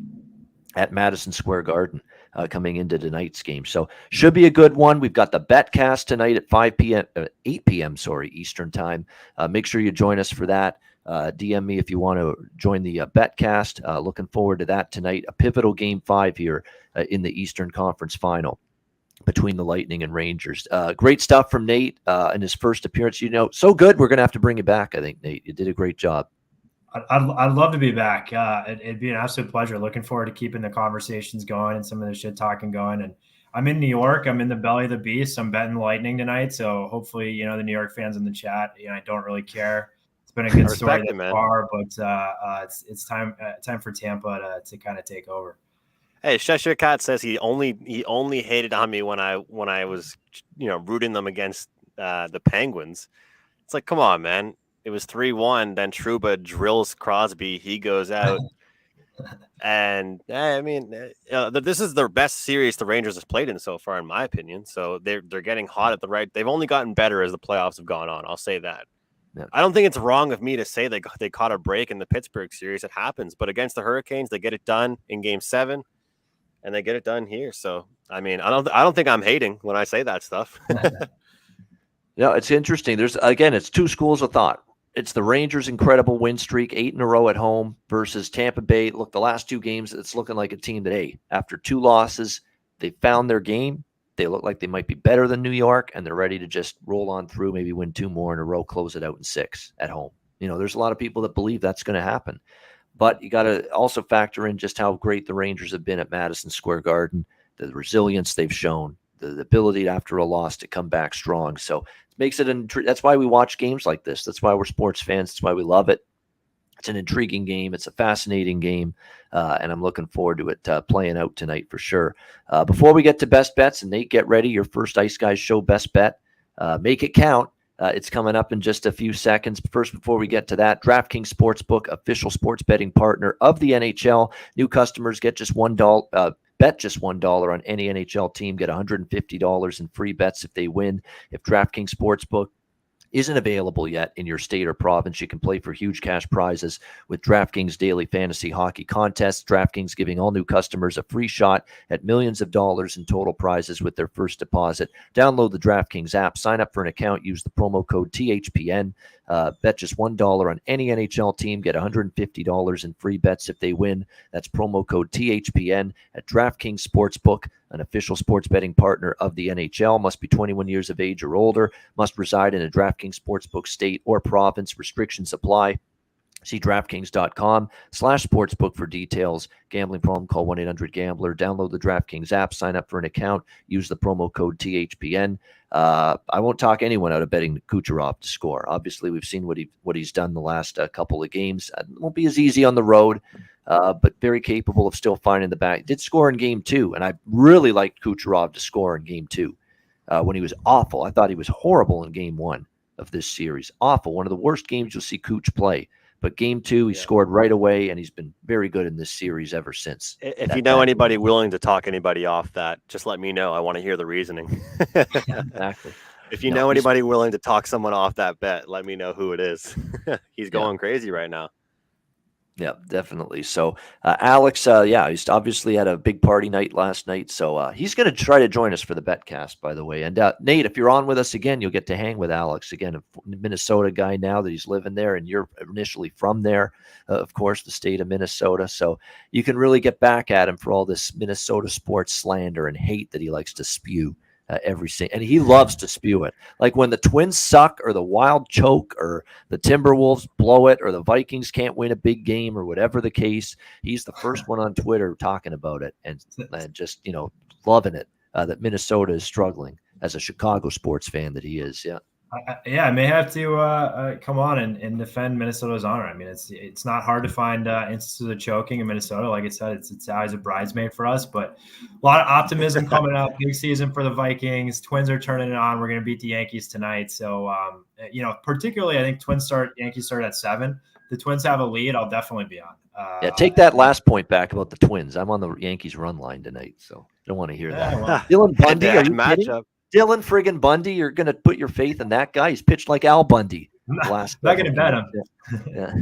at Madison Square Garden coming into tonight's game. So should be a good one. We've got the BetCast tonight at 8 p.m. Eastern time. Make sure you join us for that. DM me if you want to join the BetCast. Looking forward to that tonight. A pivotal Game 5 here in the Eastern Conference Final between the Lightning and Rangers. Great stuff from Nate in his first appearance. So good. We're going to have to bring you back, I think, Nate. You did a great job. I'd love to be back. It'd be an absolute pleasure. Looking forward to keeping the conversations going and some of the shit talking going. And I'm in New York. I'm in the belly of the beast. I'm betting Lightning tonight. So hopefully, the New York fans in the chat, I don't really care. It's been a good story thus far, but it's time for Tampa to kind of take over. Hey, Cheshire Cat says he only hated on me when I was rooting them against the Penguins. It's like, come on, man. It was 3-1. Then Trouba drills Crosby. He goes out. And I mean, this is their best series the Rangers have played in so far, in my opinion. So they're getting hot at the right. They've only gotten better as the playoffs have gone on. I'll say that. Yeah. I don't think it's wrong of me to say they caught a break in the Pittsburgh series. It happens. But against the Hurricanes, they get it done in Game 7, and they get it done here. So I mean, I don't think I'm hating when I say that stuff. It's interesting. It's two schools of thought. It's the Rangers' incredible win streak, 8 in a row at home versus Tampa Bay. Look, the last 2 games, it's looking like a team that, after 2 losses, they found their game. They look like they might be better than New York, and they're ready to just roll on through, maybe win 2 more in a row, close it out in 6 at home. There's a lot of people that believe that's going to happen. But you got to also factor in just how great the Rangers have been at Madison Square Garden, the resilience they've shown, the ability after a loss to come back strong. So it makes it that's why we watch games like this. That's why we're sports fans. That's why we love it. It's an intriguing game. It's a fascinating game, and I'm looking forward to it playing out tonight for sure. Before we get to best bets, and Nate, get ready, your first Ice Guys show best bet. Make it count. It's coming up in just a few seconds. First, before we get to that, DraftKings Sportsbook, official sports betting partner of the NHL. New customers get just $1. Bet just $1 on any NHL team. Get $150 in free bets if they win. If DraftKings Sportsbook isn't available yet in your state or province, you can play for huge cash prizes with DraftKings Daily Fantasy Hockey Contests. DraftKings giving all new customers a free shot at millions of dollars in total prizes with their first deposit. Download the DraftKings app, sign up for an account, use the promo code THPN. Bet just $1 on any NHL team. Get $150 in free bets if they win. That's promo code THPN at DraftKings Sportsbook, an official sports betting partner of the NHL. Must be 21 years of age or older. Must reside in a DraftKings Sportsbook state or province. Restrictions apply. See DraftKings.com/sportsbook for details. Gambling problem, call 1-800-GAMBLER. Download the DraftKings app, sign up for an account, use the promo code THPN. I won't talk anyone out of betting Kucherov to score. Obviously, we've seen what he's done the last couple of games. It won't be as easy on the road, but very capable of still finding the back. Did score in Game 2, and I really liked Kucherov to score in Game 2 when he was awful. I thought he was horrible in Game 1 of this series. Awful. One of the worst games you'll see Kuch play. But Game 2, he scored right away, and he's been very good in this series ever since. If you know anybody willing to talk anybody off that, just let me know. I want to hear the reasoning. Exactly. If you know anybody willing to talk someone off that bet, let me know who it is. He's going crazy right now. Yeah, definitely. So Alex, he's obviously had a big party night last night. So he's going to try to join us for the BetCast, by the way. And Nate, if you're on with us again, you'll get to hang with Alex again, a Minnesota guy now that he's living there, and you're initially from there, of course, the state of Minnesota. So you can really get back at him for all this Minnesota sports slander and hate that he likes to spew. And he loves to spew it. Like when the Twins suck, or the Wild choke, or the Timberwolves blow it, or the Vikings can't win a big game, or whatever the case, he's the first one on Twitter talking about it and just loving it that Minnesota is struggling, as a Chicago sports fan that he is. I may have to come on and defend Minnesota's honor. I mean, it's not hard to find instances of choking in Minnesota. Like I said, it's always a bridesmaid for us, but a lot of optimism coming up. Big season for the Vikings. Twins are turning it on. We're going to beat the Yankees tonight. So, particularly I think Yankees start at 7. The Twins have a lead. I'll definitely be on. Take that last point back about the Twins. I'm on the Yankees run line tonight, so I don't want to hear that. Wow. Dylan Bundy, are you kidding? Dylan friggin' Bundy, you're going to put your faith in that guy? He's pitched like Al Bundy. I'm not going to bet him. Yeah.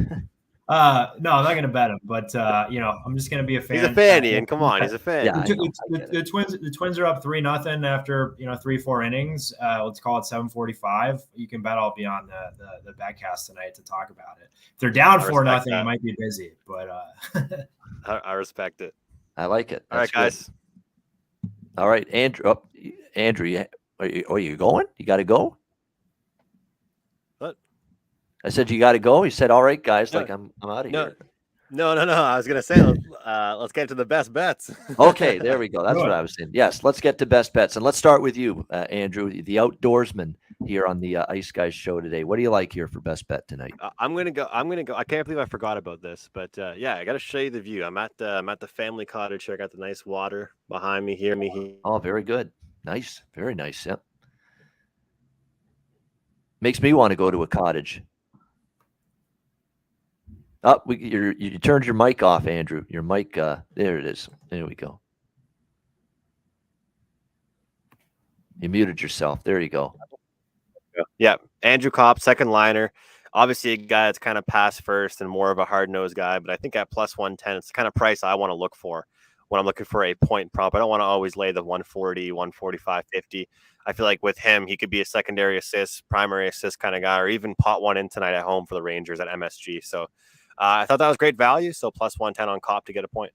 No, I'm not going to bet him, but I'm just going to be a fan. He's a fan, Ian. Come on, he's a fan. Yeah, the Twins are up 3-0 after 3-4 innings. Let's call it 7:45. You can bet I'll be on the betcast tonight to talk about it. If they're down 4-0, it might be busy, but I respect it. I like it. All right, guys. All right, Andrew. Oh, Andrew, are you going? You got to go. What? I said you got to go. He said, "All right, guys, No, like I'm out of no, here." No. I was gonna say let's get to the best bets. Okay, there we go. That's what I was saying. Yes, let's get to best bets, and let's start with you, Andrew, the outdoorsman here on the Ice Guys show today. What do you like here for best bet tonight? I'm gonna go. I can't believe I forgot about this, but yeah, I got to show you the view. I'm at the family cottage here. I got the nice water behind me here. Oh, very good. Nice, very nice. Yep. Makes me want to go to a cottage. Oh, you turned your mic off, Andrew. Your mic, there it is. There we go. You muted yourself. There you go. Yeah, Andrew Kopp, second liner. Obviously, a guy that's kind of pass first and more of a hard-nosed guy, but I think at plus 110, it's the kind of price I want to look for when I'm looking for a point prop. I don't want to always lay the 140, 145, 50. I feel like with him, he could be a secondary assist, primary assist kind of guy, or even pot one in tonight at home for the Rangers at MSG. So I thought that was great value. So plus 110 on Kopp to get a point.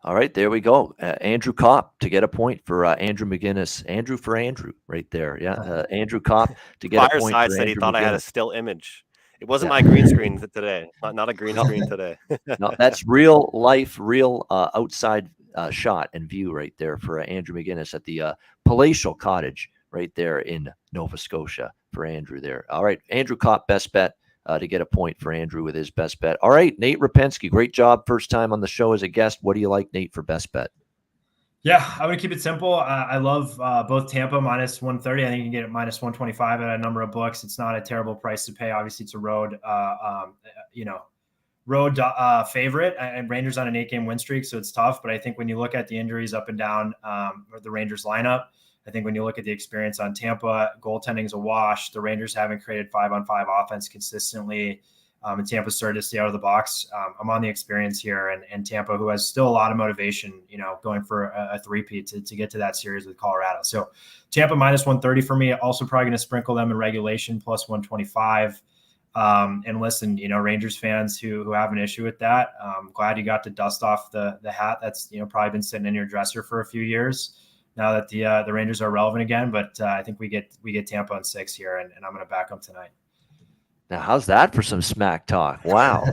All right, there we go. Andrew Kopp to get a point for Andrew McGinnis. Andrew for Andrew right there. Yeah, Andrew Kopp to get a point Fireside for said Andrew he thought McGinnis. I had a still image. It wasn't my green screen today. Not a green screen today. No, that's real life, real outside shot and view right there for Andrew McGinnis at the palatial cottage right there in Nova Scotia for Andrew there. All right, Andrew Kopp, best bet. To get a point for Andrew with his best bet. All right, Nate Rapensky, great job. First time on the show as a guest. What do you like, Nate, for best bet? Yeah, I'm going to keep it simple. I love both Tampa minus 130. I think you can get it minus 125 at a number of books. It's not a terrible price to pay. Obviously, it's a road favorite, and Rangers on an 8-game win streak, so it's tough. But I think when you look at the injuries up and down or the Rangers lineup, I think when you look at the experience on Tampa, goaltending is a wash. The Rangers haven't created 5-on-5 offense consistently. And Tampa started to stay out of the box. I'm on the experience here, and Tampa, who has still a lot of motivation, going for a three-peat to get to that series with Colorado. So Tampa minus 130 for me. Also probably going to sprinkle them in regulation plus 125. And listen, Rangers fans who have an issue with that, I'm glad you got to dust off the hat that's probably been sitting in your dresser for a few years now that the Rangers are relevant again. But I think we get Tampa on 6 here, and I'm going to back them tonight. Now, how's that for some smack talk? Wow.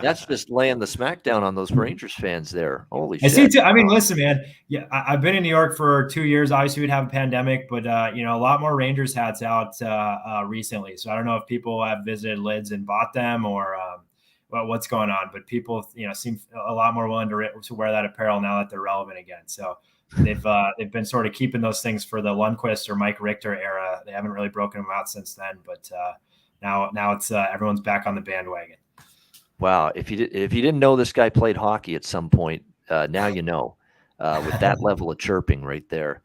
That's just laying the smack down on those Rangers fans there. Holy shit. I see too. I mean, listen, man. Yeah, I've been in New York for 2 years. Obviously, we'd have a pandemic, but a lot more Rangers hats out recently. So I don't know if people have visited lids and bought them or what's going on. But people, seem a lot more willing to wear that apparel now that they're relevant again. So they've been sort of keeping those things for the Lundqvist or Mike Richter era. They haven't really broken them out since then, but now it's everyone's back on the bandwagon. Wow. If you didn't know this guy played hockey at some point, now you know. With that level of chirping right there,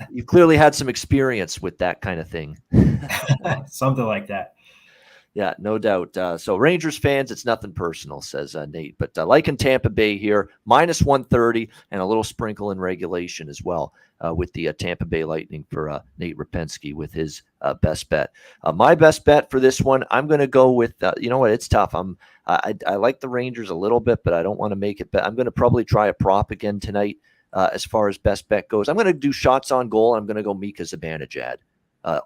you clearly had some experience with that kind of thing. Something like that. Yeah, no doubt. So Rangers fans, it's nothing personal, says Nate. But liking Tampa Bay here, minus 130 and a little sprinkle in regulation as well with the Tampa Bay Lightning for Nate Rapensky with his best bet. My best bet for this one, I'm going to go with, you know what, it's tough. I like the Rangers a little bit, but I don't want to make it bet. I'm going to probably try a prop again tonight as far as best bet goes. I'm going to do shots on goal. I'm going to go Mika Zibanejad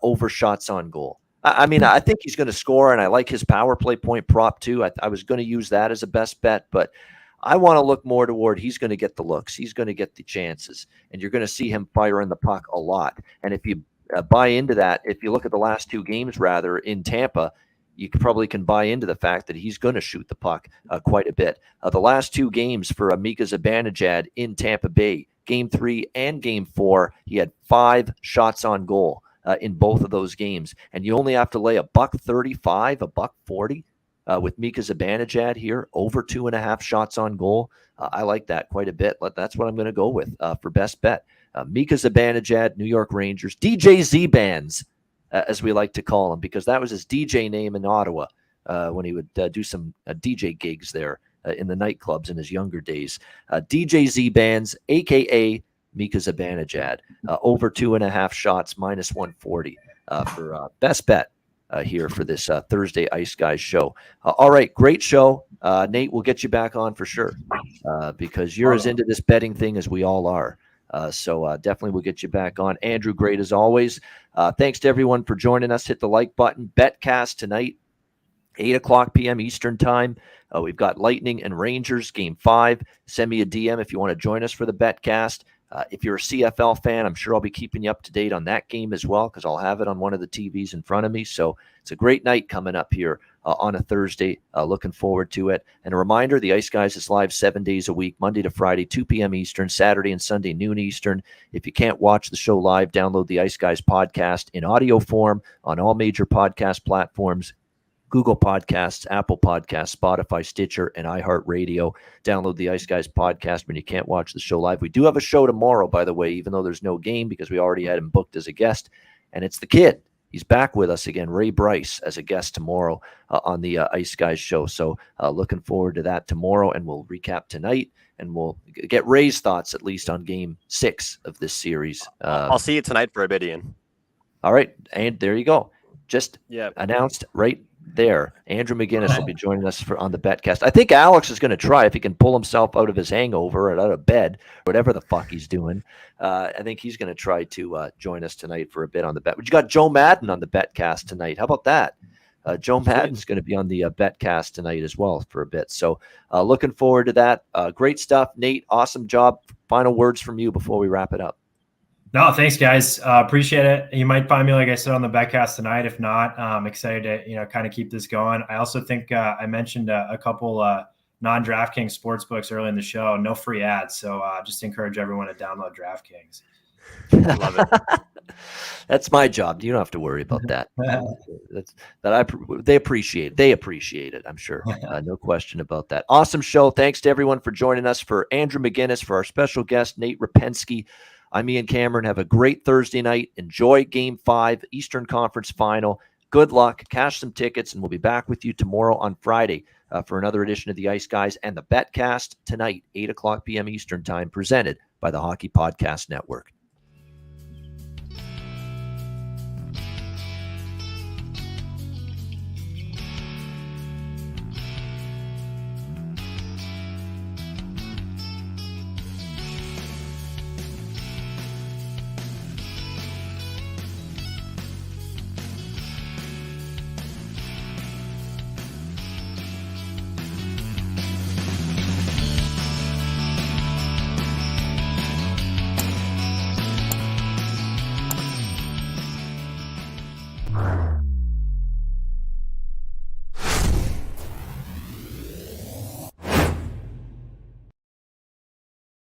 over shots on goal. I mean, I think he's going to score, and I like his power play point prop too. I was going to use that as a best bet, but I want to look more toward he's going to get the looks. He's going to get the chances, and you're going to see him firing the puck a lot. And if you buy into that, if you look at the last 2 games, rather, in Tampa, you probably can buy into the fact that he's going to shoot the puck quite a bit. The last 2 games for Mika Zibanejad in Tampa Bay, Game 3 and Game 4, he had 5 shots on goal. In both of those games, and you only have to lay $135, $140 with Mika Zibanejad here, over 2.5 shots on goal. I like that quite a bit. That's what I'm going to go with for best bet. Mika Zibanejad, New York Rangers, DJ Z-Bands, as we like to call him, because that was his DJ name in Ottawa when he would do some DJ gigs there in the nightclubs in his younger days. DJ Z-Bands, a.k.a. Mika Zibanejad, over 2.5 shots, minus 140 for best bet here for this Thursday Ice Guys show. All right, great show. Nate, we'll get you back on for sure because you're as into this betting thing as we all are. So definitely we'll get you back on. Andrew, great as always. Thanks to everyone for joining us. Hit the like button. Betcast tonight, 8 o'clock p.m. Eastern time. We've got Lightning and Rangers, Game 5. Send me a DM if you want to join us for the Betcast. If you're a CFL fan, I'm sure I'll be keeping you up to date on that game as well because I'll have it on one of the TVs in front of me. So it's a great night coming up here on a Thursday. Looking forward to it. And a reminder, the Ice Guys is live 7 days a week, Monday to Friday, 2 p.m. Eastern, Saturday and Sunday, noon Eastern. If you can't watch the show live, download the Ice Guys podcast in audio form on all major podcast platforms. Google Podcasts, Apple Podcasts, Spotify, Stitcher, and iHeartRadio. Download the Ice Guys podcast when you can't watch the show live. We do have a show tomorrow, by the way, even though there's no game because we already had him booked as a guest. And it's the kid. He's back with us again, Ray Bryce, as a guest tomorrow on the Ice Guys show. So looking forward to that tomorrow, and we'll recap tonight, and we'll get Ray's thoughts at least on Game 6 of this series. I'll see you tonight for Abidian. All right, and there you go. Just announced right there. Andrew McGinnis will be joining us on the Betcast. I think Alex is going to try if he can pull himself out of his hangover and out of bed, whatever the fuck he's doing. I think he's going to try to join us tonight for a bit on the bet. But you got Joe Madden on the Betcast tonight. How about that? Joe Madden's going to be on the Betcast tonight as well for a bit. So looking forward to that. Great stuff, Nate. Awesome job. Final words from you before we wrap it up. No, thanks, guys. Appreciate it. You might find me, like I said, on the Betcast tonight. If not, I'm excited to kind of keep this going. I also think I mentioned a couple non-DraftKings sports books early in the show. No free ads, so just encourage everyone to download DraftKings. Love it. That's my job. You don't have to worry about that. They appreciate it. I'm sure. No question about that. Awesome show. Thanks to everyone for joining us. For Andrew McGinnis, for our special guest Nate Rapensky. I'm Ian Cameron. Have a great Thursday night. Enjoy Game 5, Eastern Conference Final. Good luck. Cash some tickets, and we'll be back with you tomorrow on Friday for another edition of the Ice Guys and the Betcast tonight, 8 o'clock p.m. Eastern Time, presented by the Hockey Podcast Network. Wow.